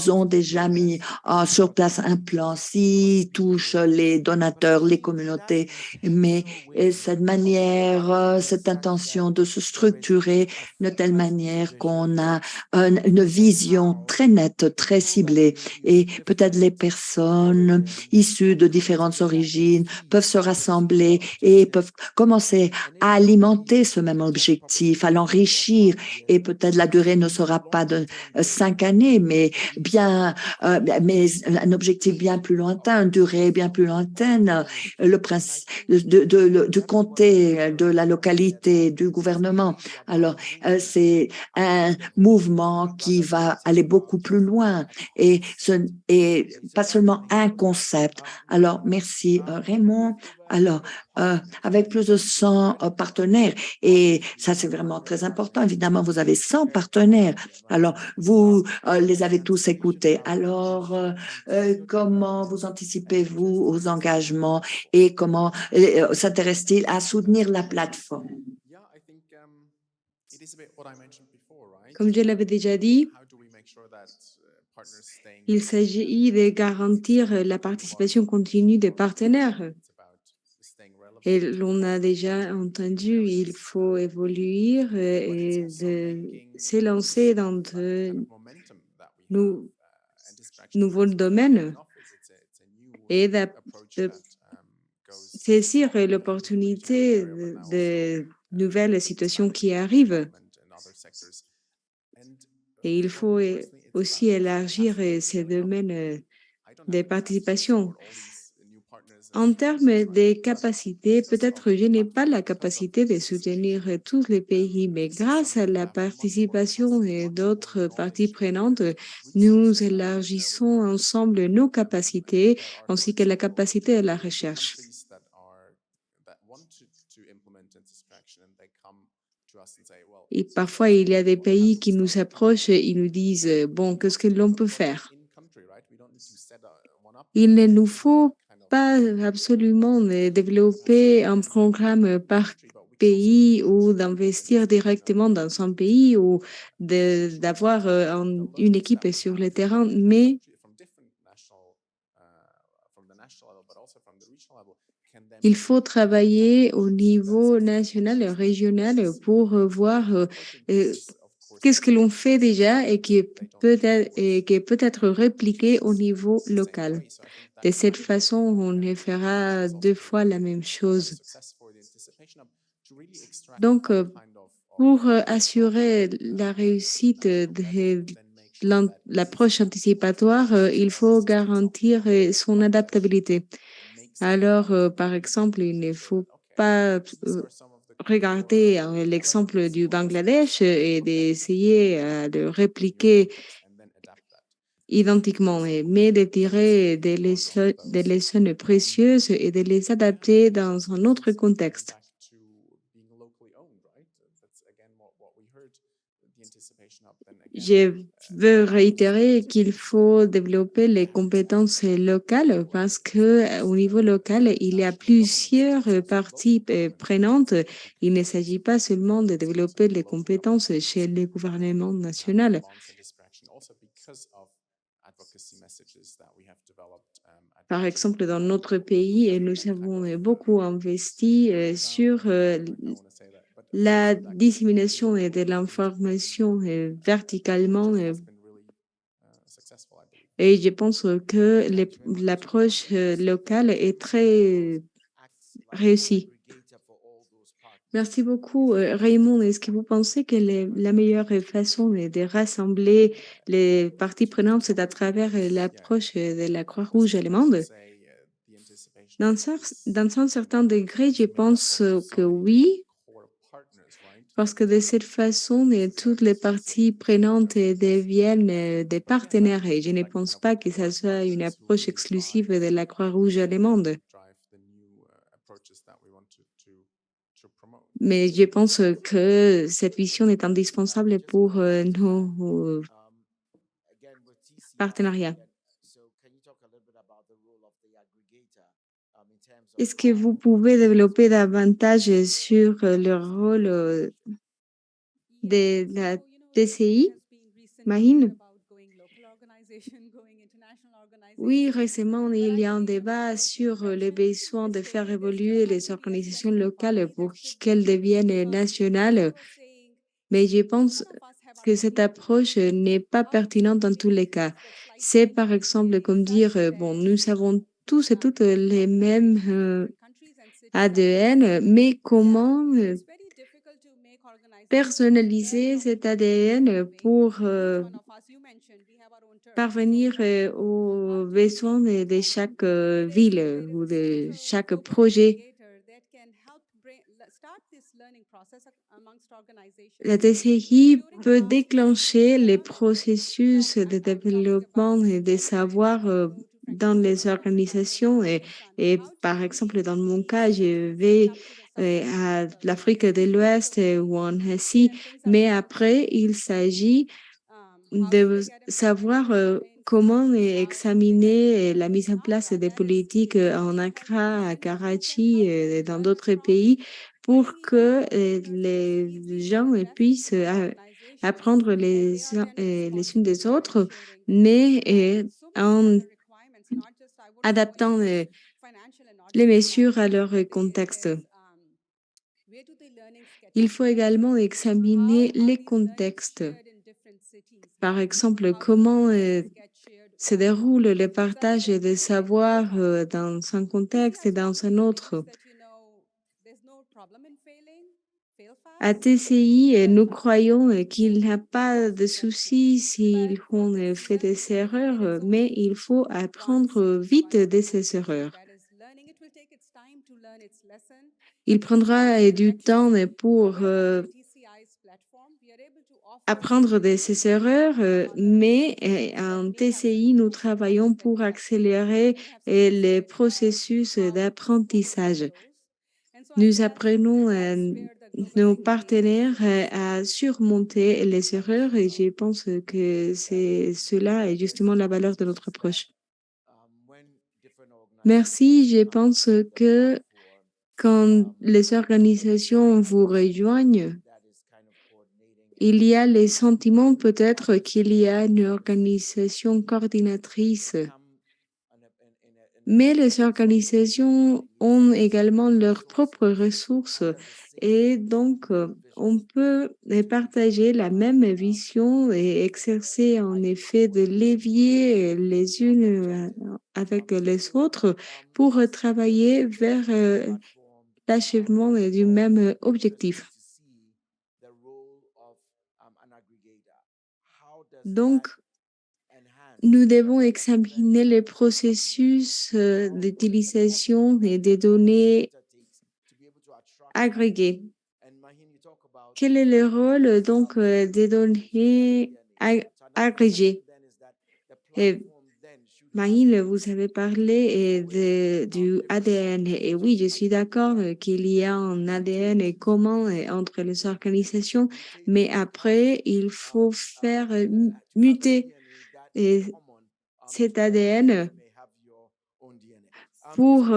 ont déjà mis sur place un plan, s'ils touchent les donateurs, les communautés, mais cette manière, cette intention intention de se structurer de telle manière qu'on a une vision très nette, très ciblée. Et peut-être les personnes issues de différentes origines peuvent se rassembler et peuvent commencer à alimenter ce même objectif, à l'enrichir. Et peut-être la durée ne sera pas de 5 années, mais un objectif bien plus lointain, une durée bien plus lointaine, le principe du comté, de la localité, du gouvernement. Alors, c'est un mouvement qui va aller beaucoup plus loin et pas seulement un concept. Alors, merci Raymond. Alors, avec plus de 100 partenaires, et ça c'est vraiment très important, évidemment, vous avez 100 partenaires, alors vous les avez tous écoutés. Alors, comment vous anticipez-vous aux engagements et comment s'intéresse-t-il à soutenir la plateforme? Comme je l'avais déjà dit, il s'agit de garantir la participation continue des partenaires. Et l'on a déjà entendu, il faut évoluer et s'élancer dans de nouveaux domaines et de saisir l'opportunité de nouvelles situations qui arrivent. Et il faut aussi élargir ces domaines de participation. En termes de capacités, peut-être je n'ai pas la capacité de soutenir tous les pays, mais grâce à la participation d'autres parties prenantes, nous élargissons ensemble nos capacités ainsi que la capacité de la recherche. Et parfois, il y a des pays qui nous approchent et ils nous disent, bon, qu'est-ce que l'on peut faire? Il ne nous faut pas absolument développer un programme par pays ou d'investir directement dans un pays ou d'avoir une équipe sur le terrain, mais il faut travailler au niveau national et régional pour voir qu'est-ce que l'on fait déjà et qui peut être répliqué au niveau local. De cette façon, on ne fera 2 fois la même chose. Donc, pour assurer la réussite de l'approche anticipatoire, il faut garantir son adaptabilité. Alors, par exemple, il ne faut pas regarder l'exemple du Bangladesh et d'essayer de répliquer identiquement, mais de tirer des leçons précieuses et de les adapter dans un autre contexte. Je veux réitérer qu'il faut développer les compétences locales parce que au niveau local, il y a plusieurs parties prenantes. Il ne s'agit pas seulement de développer les compétences chez le gouvernement national. Par exemple, dans notre pays, nous avons beaucoup investi sur la dissémination de l'information verticalement et je pense que l'approche locale est très réussie. Merci beaucoup, Raymond. Est-ce que vous pensez que la meilleure façon de rassembler les parties prenantes, c'est à travers l'approche de la Croix-Rouge allemande? Dans un certain degré, je pense que oui, parce que de cette façon, toutes les parties prenantes deviennent des partenaires et je ne pense pas que ça soit une approche exclusive de la Croix-Rouge allemande. Mais je pense que cette vision est indispensable pour nos partenariats. Est-ce que vous pouvez développer davantage sur le rôle de la TCI, Mahine? Oui, récemment, il y a un débat sur le besoin de faire évoluer les organisations locales pour qu'elles deviennent nationales, mais je pense que cette approche n'est pas pertinente dans tous les cas. C'est par exemple comme dire, bon, nous avons tous et toutes les mêmes ADN, mais comment personnaliser cet ADN pour parvenir aux besoins de chaque ville ou de chaque projet. La TCI peut déclencher les processus de développement et des savoirs dans les organisations et par exemple, dans mon cas, je vais à l'Afrique de l'Ouest ou en Asie, mais après, il s'agit de savoir comment examiner la mise en place des politiques en Accra, à Karachi et dans d'autres pays pour que les gens puissent apprendre les unes des autres, mais en adaptant les mesures à leur contexte. Il faut également examiner les contextes. Par exemple, comment se déroule le partage des savoirs dans un contexte et dans un autre. À TCI, nous croyons qu'il n'y a pas de souci s'ils ont fait des erreurs, mais il faut apprendre vite de ces erreurs. Il prendra du temps pour apprendre de ses erreurs, mais en TCI, nous travaillons pour accélérer les processus d'apprentissage. Nous apprenons nos partenaires à surmonter les erreurs et je pense que c'est cela et justement la valeur de notre approche. Merci, je pense que quand les organisations vous rejoignent, il y a le sentiment peut-être qu'il y a une organisation coordinatrice, mais les organisations ont également leurs propres ressources et donc on peut partager la même vision et exercer en effet de levier les unes avec les autres pour travailler vers l'achèvement du même objectif. Donc, nous devons examiner les processus d'utilisation et des données agrégées. Quel est le rôle donc des données agrégées? Et Mahin, vous avez parlé du ADN et oui, je suis d'accord qu'il y a un ADN commun entre les organisations, mais après, il faut faire muter cet ADN pour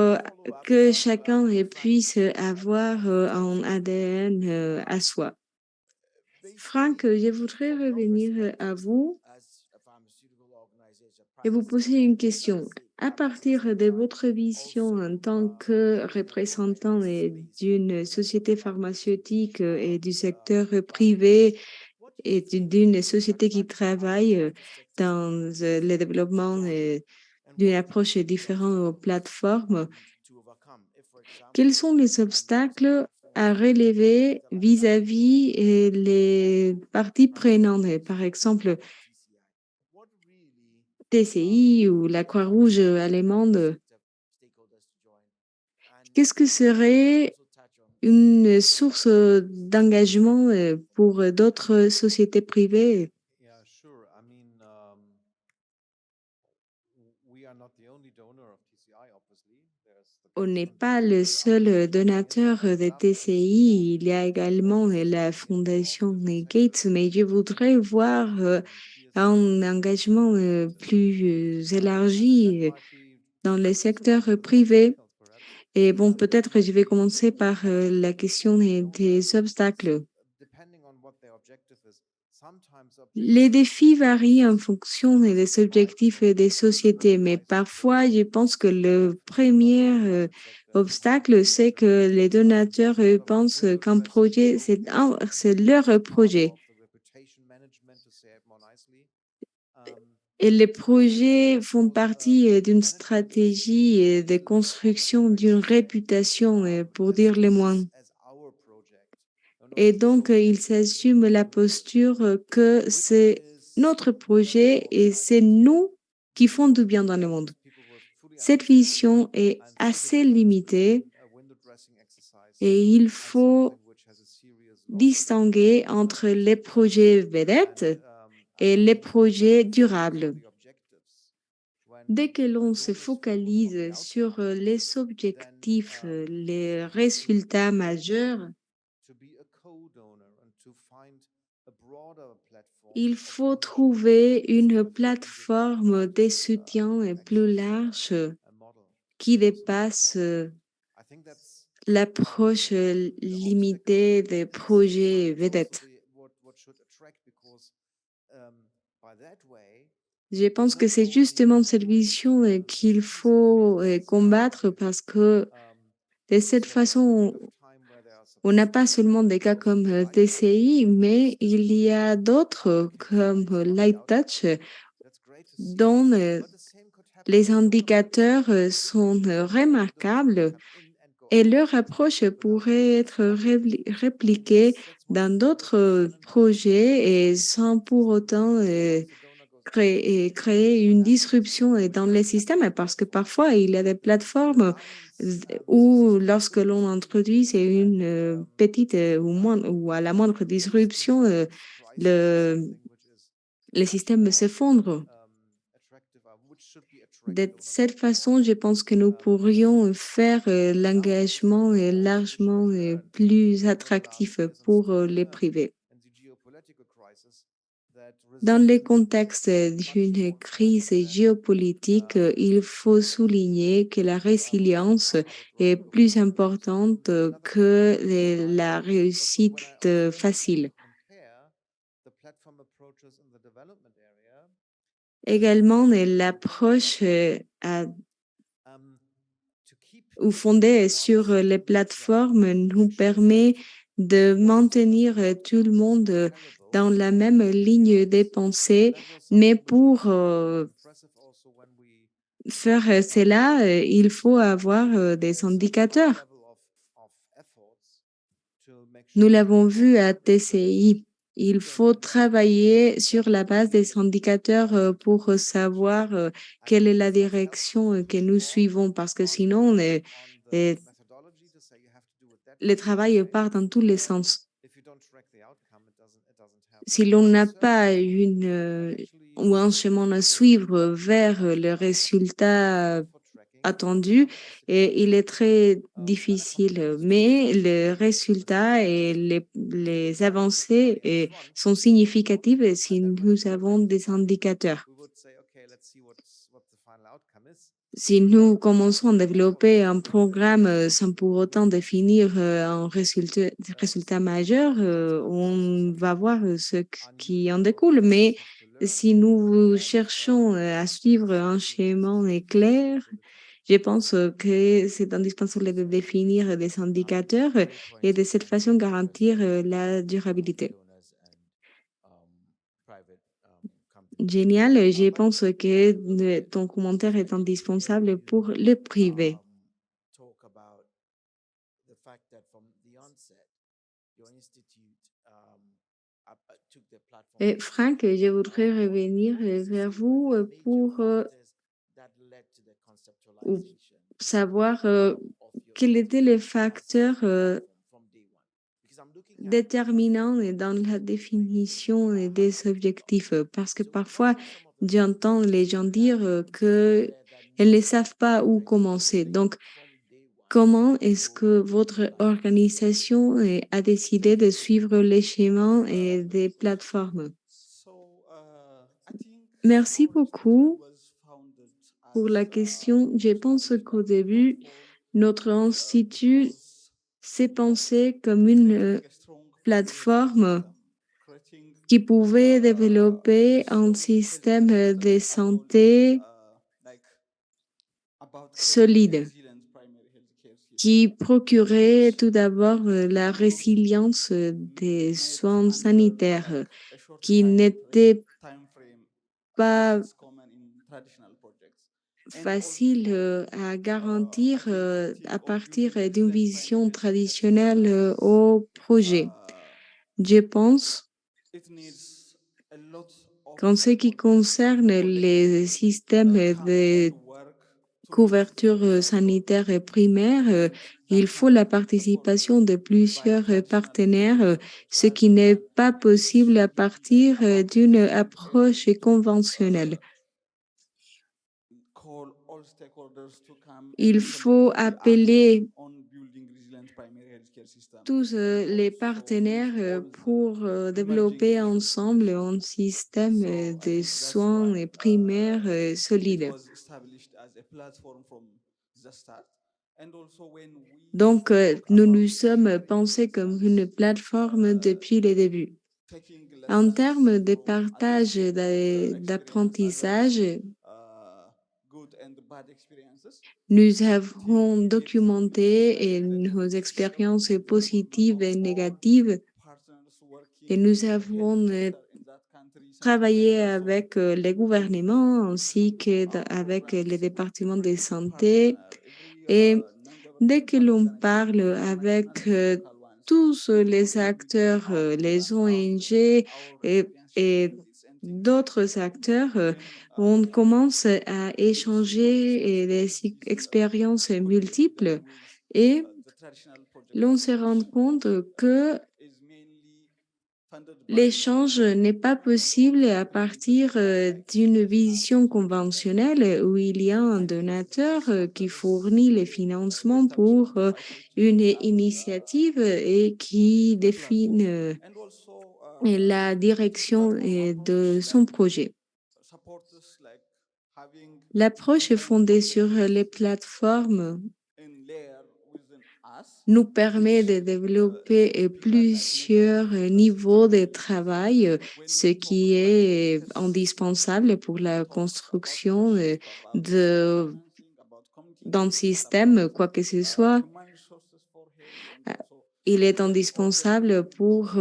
que chacun puisse avoir un ADN à soi. Franck, je voudrais revenir à vous et vous poser une question. À partir de votre vision en tant que représentant d'une société pharmaceutique et du secteur privé et d'une société qui travaille dans le développement d'une approche différente aux plateformes, quels sont les obstacles à relever vis-à-vis les parties prenantes, par exemple TCI ou la Croix-Rouge allemande? Qu'est-ce que serait une source d'engagement pour d'autres sociétés privées? Yeah, sure. I mean, we are not the only donor of TCI, obviously. There's the On Gates n'est pas le Foundation, seul others. donateur de TCI, il y a également la fondation Gates, mais je voudrais voir un engagement plus élargi dans le secteur privé. Et bon, peut-être je vais commencer par la question des obstacles. Depending on what their objective is, Les défis varient en fonction des objectifs des sociétés, mais parfois, je pense que le premier obstacle, c'est que les donateurs pensent qu'un projet, c'est leur projet. Et les projets font partie d'une stratégie de construction d'une réputation, pour dire le moins. Et donc, ils s'assument la posture que c'est notre projet et c'est nous qui font du bien dans le monde. Cette vision est assez limitée et il faut distinguer entre les projets vedettes et les projets durables. Dès que l'on se focalise sur les objectifs, les résultats majeurs, il faut trouver une plateforme de soutien plus large qui dépasse l'approche limitée des projets vedettes. Je pense que c'est justement cette vision qu'il faut combattre parce que de cette façon, on n'a pas seulement des cas comme TCI, mais il y a d'autres comme Light Touch dont les indicateurs sont remarquables et leur approche pourrait être répliquée dans d'autres projets et sans pour autant créer une disruption dans les systèmes parce que parfois il y a des plateformes où lorsque l'on introduit c'est une petite ou à la moindre disruption, le système s'effondre. De cette façon, je pense que nous pourrions faire l'engagement largement plus attractif pour les privés. Dans le contexte d'une crise géopolitique, il faut souligner que la résilience est plus importante que la réussite facile. Également, l'approche ou fondée sur les plateformes nous permet de maintenir tout le monde dans la même ligne des pensées, mais pour faire cela, il faut avoir des indicateurs. Nous l'avons vu à TCI. Il faut travailler sur la base des indicateurs pour savoir quelle est la direction que nous suivons, parce que sinon, le travail part dans tous les sens. Si l'on n'a pas ou un chemin à suivre vers le résultat attendu, et il est très difficile. Mais les résultats et les avancées sont significatives si nous avons des indicateurs. Si nous commençons à développer un programme sans pour autant définir un résultat majeur, on va voir ce qui en découle. Mais si nous cherchons à suivre un schéma clair, je pense que c'est indispensable de définir des indicateurs et de cette façon garantir la durabilité. Génial, je pense que ton commentaire est indispensable pour le privé. Et Franck, je voudrais revenir vers vous pour savoir quels étaient les facteurs déterminants dans la définition des objectifs. Parce que parfois, j'entends les gens dire qu'elles ne savent pas où commencer. Donc, comment est-ce que votre organisation a décidé de suivre les schémas et des plateformes? Merci beaucoup pour la question. Je pense qu'au début, notre institut s'est pensé comme une plateforme qui pouvait développer un système de santé solide, qui procurait tout d'abord la résilience des soins sanitaires, qui n'était pas facile à garantir à partir d'une vision traditionnelle au projet. Je pense qu'en ce qui concerne les systèmes de couverture sanitaire primaire, il faut la participation de plusieurs partenaires, ce qui n'est pas possible à partir d'une approche conventionnelle. Il faut appeler tous les partenaires pour développer ensemble un système de soins primaires solide. Donc, nous nous sommes pensés comme une plateforme depuis le début. En termes de partage d'apprentissage, nous avons documenté nos expériences positives et négatives et nous avons travaillé avec les gouvernements ainsi qu'avec les départements de santé. Et dès que l'on parle avec tous les acteurs, les ONG et d'autres acteurs, on commence à échanger des expériences multiples et l'on se rend compte que l'échange n'est pas possible à partir d'une vision conventionnelle où il y a un donateur qui fournit les financements pour une initiative et qui définit la direction de son projet. L'approche fondée sur les plateformes nous permet de développer plusieurs niveaux de travail, ce qui est indispensable pour la construction d'un système, quoi que ce soit. Il est indispensable pour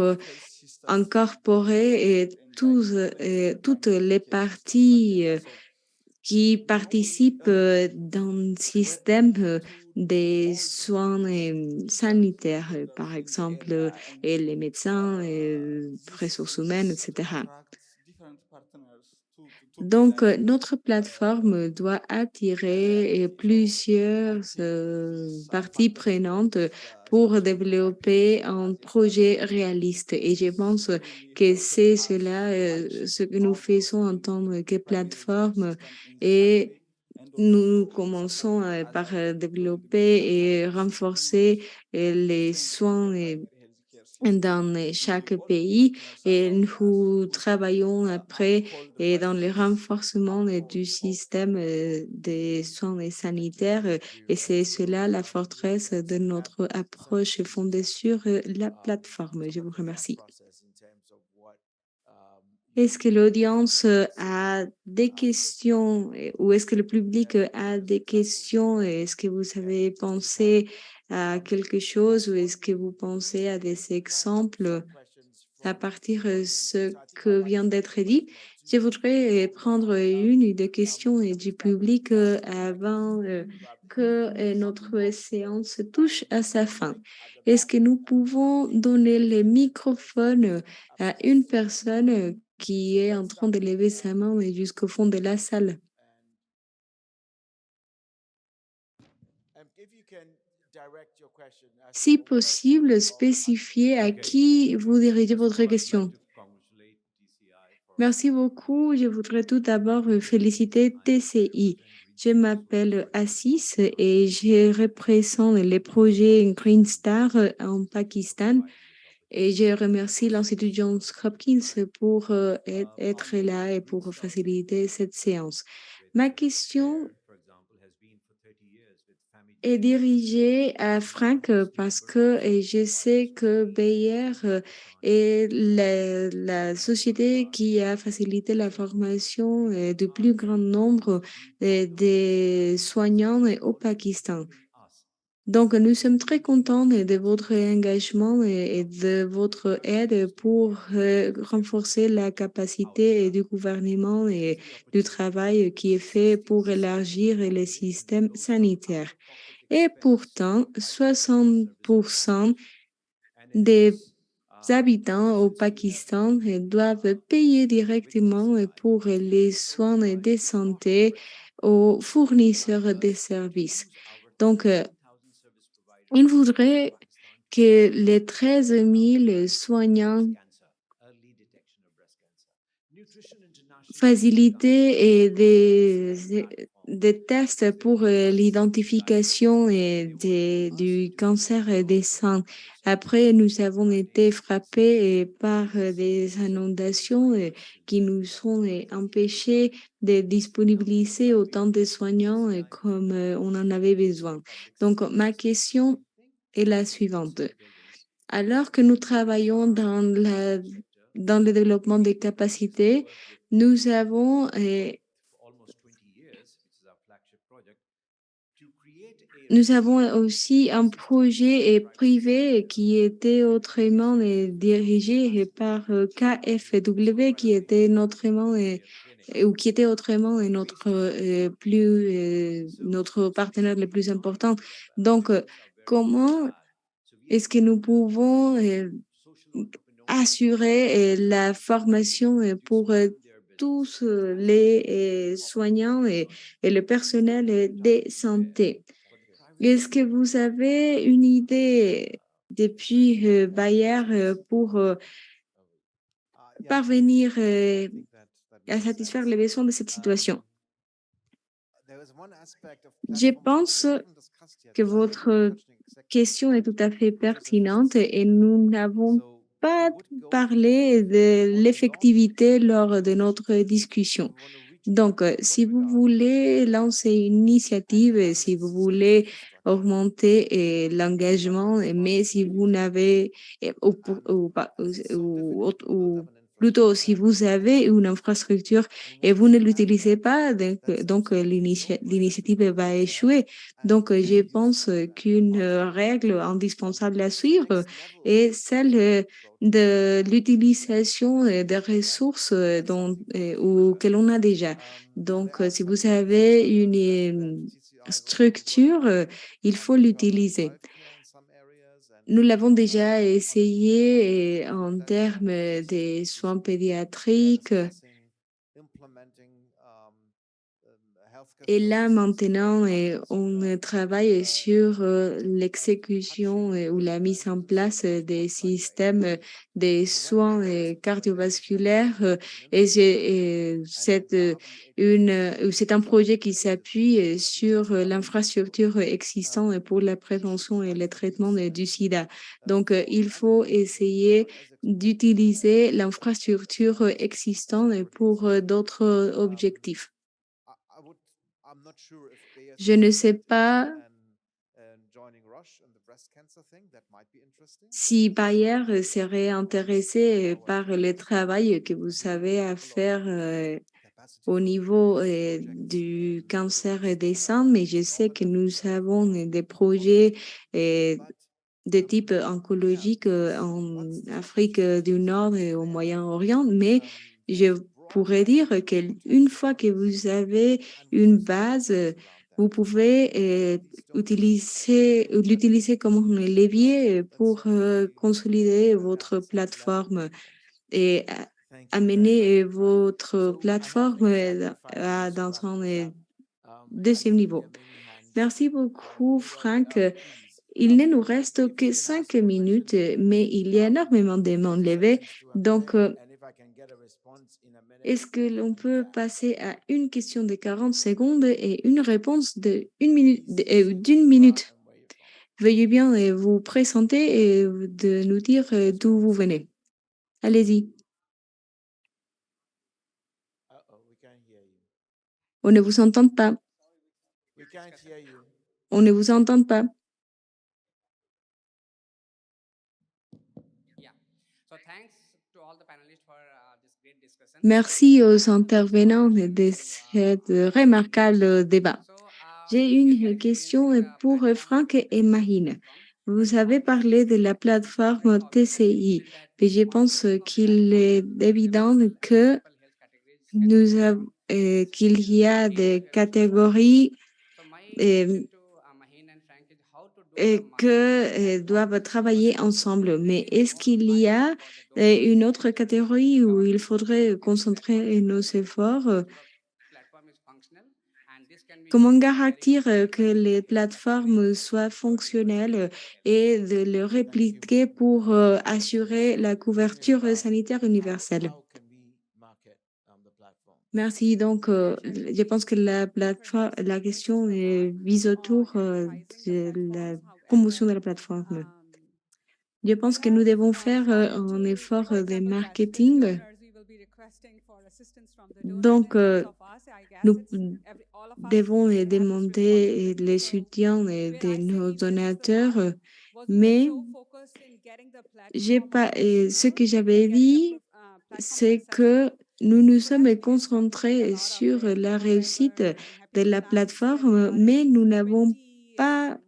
incorporer toutes les parties qui participent dans le système des soins sanitaires, par exemple les médecins, ressources humaines, etc. Donc, notre plateforme doit attirer plusieurs parties prenantes pour développer un projet réaliste. Et je pense que c'est cela ce que nous faisons en tant que plateforme. Et nous commençons par développer et renforcer les soins dans chaque pays et nous travaillons après et dans le renforcement du système des soins sanitaires et c'est cela la forteresse de notre approche fondée sur la plateforme. Je vous remercie. Est-ce que l'audience a des questions ou est-ce que le public a des questions? Est-ce que vous avez pensé à quelque chose ou est-ce que vous pensez à des exemples à partir de ce que vient d'être dit? Je voudrais prendre une ou deux questions du public avant que notre séance touche à sa fin. Est-ce que nous pouvons donner le microphone à une personne qui est en train de lever sa main jusqu'au fond de la salle? Si possible, spécifiez à qui vous dirigez votre question. Merci beaucoup. Je voudrais tout d'abord féliciter TCI. Je m'appelle Assis et je représente les projets Green Star en Pakistan. Et je remercie l'Institut Johns Hopkins pour être là et pour faciliter cette séance. Ma question est dirigée à Franck parce que je sais que Bayer est la société qui a facilité la formation du plus grand nombre des soignants au Pakistan. Donc, nous sommes très contents de votre engagement et de votre aide pour renforcer la capacité du gouvernement et du travail qui est fait pour élargir les systèmes sanitaires. Et pourtant, 60% des habitants au Pakistan doivent payer directement pour les soins de santé aux fournisseurs de services. Donc, il voudrait que les 13 000 soignants facilités et des tests pour l'identification du cancer des seins. Après, nous avons été frappés par des inondations qui nous ont empêchés de disponibiliser autant de soignants comme on en avait besoin. Donc, ma question est la suivante. Alors que nous travaillons dans le développement des capacités, nous avons Nous avons aussi un projet privé qui était autrement dirigé par KfW, qui était autrement ou qui était autrement notre partenaire le plus important. Donc, comment est-ce que nous pouvons assurer la formation pour tous les soignants et le personnel de santé? Est-ce que vous avez une idée depuis Bayer pour parvenir à satisfaire les besoins de cette situation? Je pense que votre question est tout à fait pertinente et nous n'avons pas parlé de l'effectivité lors de notre discussion. Donc, si vous voulez lancer une initiative, si vous voulez augmenter l'engagement, mais si vous n'avez, ou plutôt si vous avez une infrastructure et vous ne l'utilisez pas, donc l'initiative va échouer. Donc, je pense qu'une règle indispensable à suivre est celle de l'utilisation des ressources ou que l'on a déjà. Donc, si vous avez une structure, il faut l'utiliser. Nous l'avons déjà essayé en termes des soins pédiatriques. Et là, maintenant, on travaille sur l'exécution ou la mise en place des systèmes des soins cardiovasculaires. C'est un projet qui s'appuie sur l'infrastructure existante pour la prévention et le traitement du sida. Donc, il faut essayer d'utiliser l'infrastructure existante pour d'autres objectifs. Je ne sais pas si Bayer serait intéressé par le travail que vous avez à faire au niveau du cancer des seins, mais je sais que nous avons des projets de type oncologique en Afrique du Nord et au Moyen-Orient, mais je pourrais dire qu'une fois que vous avez une base, vous pouvez l'utiliser comme un levier pour consolider votre plateforme et amener votre plateforme dans un deuxième niveau. Merci beaucoup, Franck. Il ne nous reste que 5 minutes, mais il y a énormément de mains levées. Donc, est-ce que l'on peut passer à une question de 40 secondes et une réponse d'une minute? Veuillez bien vous présenter et de nous dire d'où vous venez. Allez-y. On ne vous entend pas. On ne vous entend pas. Merci aux intervenants de cette remarquable débat. J'ai une question pour Franck et Marine. Vous avez parlé de la plateforme TCI, mais je pense qu'il est évident que qu'il y a des catégories et que doivent travailler ensemble. Mais est-ce qu'il y a une autre catégorie où il faudrait concentrer nos efforts? Comment garantir que les plateformes soient fonctionnelles et de le répliquer pour assurer la couverture sanitaire universelle? How can we market the platform? Merci. Donc, je pense que la question vise autour de la promotion de la plateforme. Je pense que nous devons faire un effort de marketing. Donc, nous devons demander les soutiens de nos donateurs, mais ce que j'avais dit, c'est que nous nous sommes concentrés sur la réussite de la plateforme, mais nous n'avons pas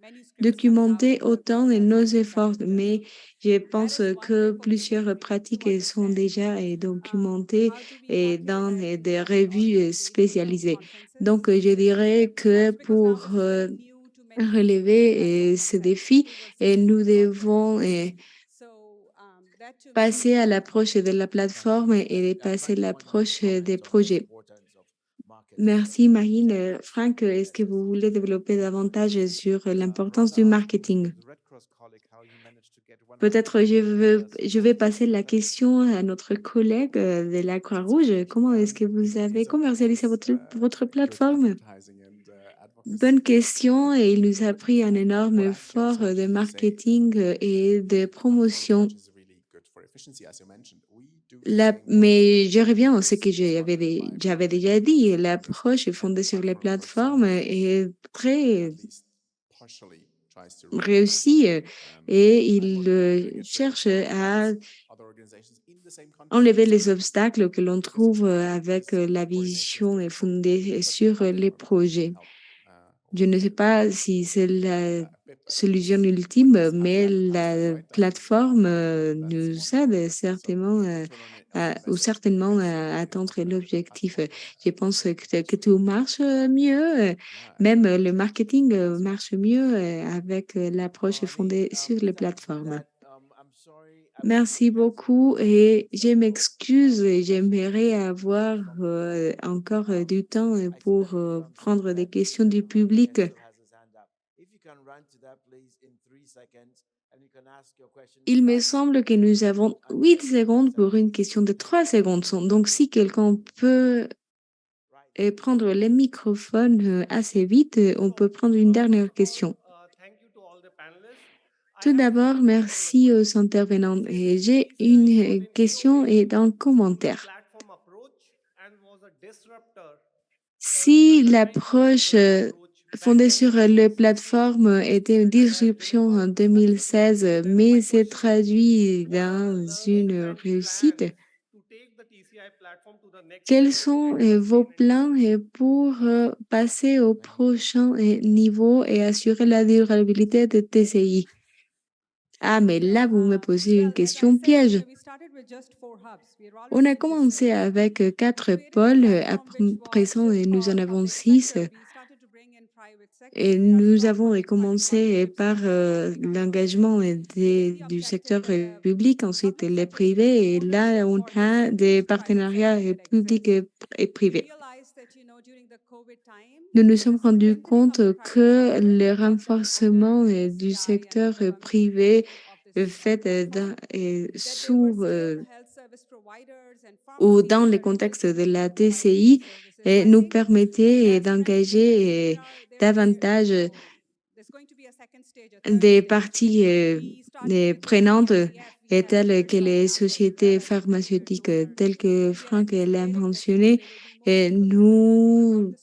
documenté autant de nos efforts. Mais je pense que plusieurs pratiques sont déjà documentées et dans des revues spécialisées. Donc, je dirais que pour relever ce défi, nous devons passer à l'approche de la plateforme et passer à l'approche des projets. Merci Marine. Franck, est-ce que vous voulez développer davantage sur l'importance du marketing? Peut-être je vais passer la question à notre collègue de la Croix-Rouge. Comment est-ce que vous avez commercialisé votre plateforme? Bonne question et il nous a pris un énorme effort de marketing et de promotion. Mais je reviens à ce que j'avais déjà dit. L'approche fondée sur les plateformes est très réussie et il cherche à enlever les obstacles que l'on trouve avec la vision fondée sur les projets. Je ne sais pas si c'est la solution ultime, mais la plateforme nous aide certainement à atteindre l'objectif. Je pense que tout marche mieux. Même le marketing marche mieux avec l'approche fondée sur les plateformes. Merci beaucoup et je m'excuse et j'aimerais avoir encore du temps pour prendre des questions du public. Il me semble que nous avons 8 secondes pour une question de 3 secondes. Donc, si quelqu'un peut prendre les microphones assez vite, on peut prendre une dernière question. Tout d'abord, merci aux intervenants. Et j'ai une question et un commentaire. Si l'approche fondée sur les plateformes était une disruption en 2016, mais s'est traduit dans une réussite, quels sont vos plans pour passer au prochain niveau et assurer la durabilité de TCI? Ah, mais là, vous me posez une question piège. On a commencé avec 4 pôles, à présent nous en avons 6. Et nous avons commencé par l'engagement du secteur public, ensuite les privés, et là, on a des partenariats publics et privés. Nous nous sommes rendus compte que le renforcement du secteur privé fait sous ou dans le contexte de la TCI nous permettait d'engager davantage des parties prenantes telles que les sociétés pharmaceutiques, telles que Franck l'a mentionné. Nous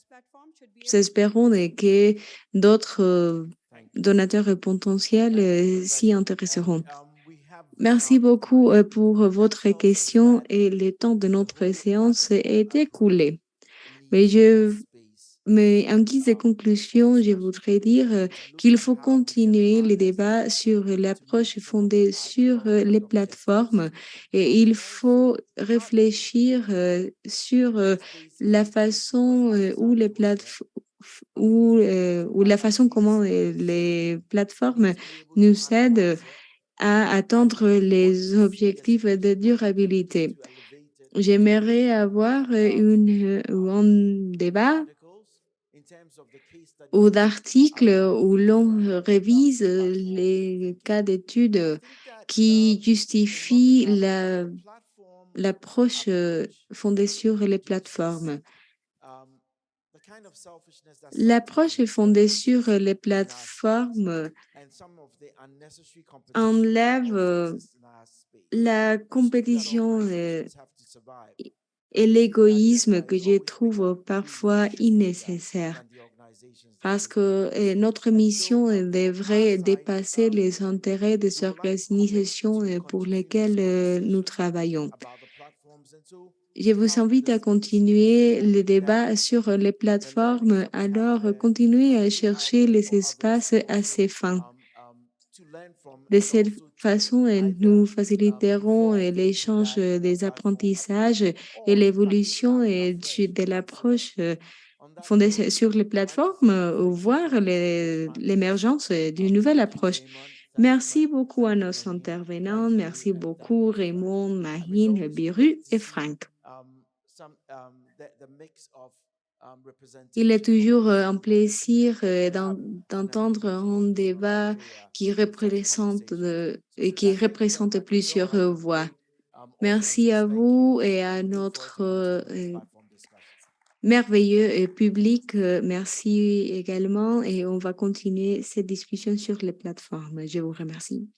espérons que d'autres Thank you. donateurs potentiels s'y intéresseront. We have Merci come beaucoup pour votre tells us question that et le temps de the notre whole séance platform est écoulé. Mais needs more space. en guise de conclusion, je voudrais dire qu'il faut continuer les débats sur l'approche fondée sur les plateformes et il faut réfléchir sur la façon où les plateformes ou la façon comment les plateformes nous aident à atteindre les objectifs de durabilité. J'aimerais avoir un débat ou d'articles où l'on révise les cas d'études qui justifient l'approche fondée sur les plateformes. L'approche fondée sur les plateformes enlève la compétition et l'égoïsme que je trouve parfois nécessaire. Parce que notre mission devrait dépasser les intérêts des organisations pour lesquelles nous travaillons. Je vous invite à continuer le débat sur les plateformes, alors continuez à chercher les espaces à ces fins. De cette façon, nous faciliterons l'échange des apprentissages et l'évolution de l'approche fondée sur les plateformes, voire l'émergence d'une nouvelle approche. Merci beaucoup à nos intervenants. Merci beaucoup Raymond, Mahine, Biru et Franck. Il est toujours un plaisir d'entendre un débat qui représente plusieurs voix. Merci à vous et à notre merveilleux public. Merci également et on va continuer cette discussion sur les plateformes. Je vous remercie.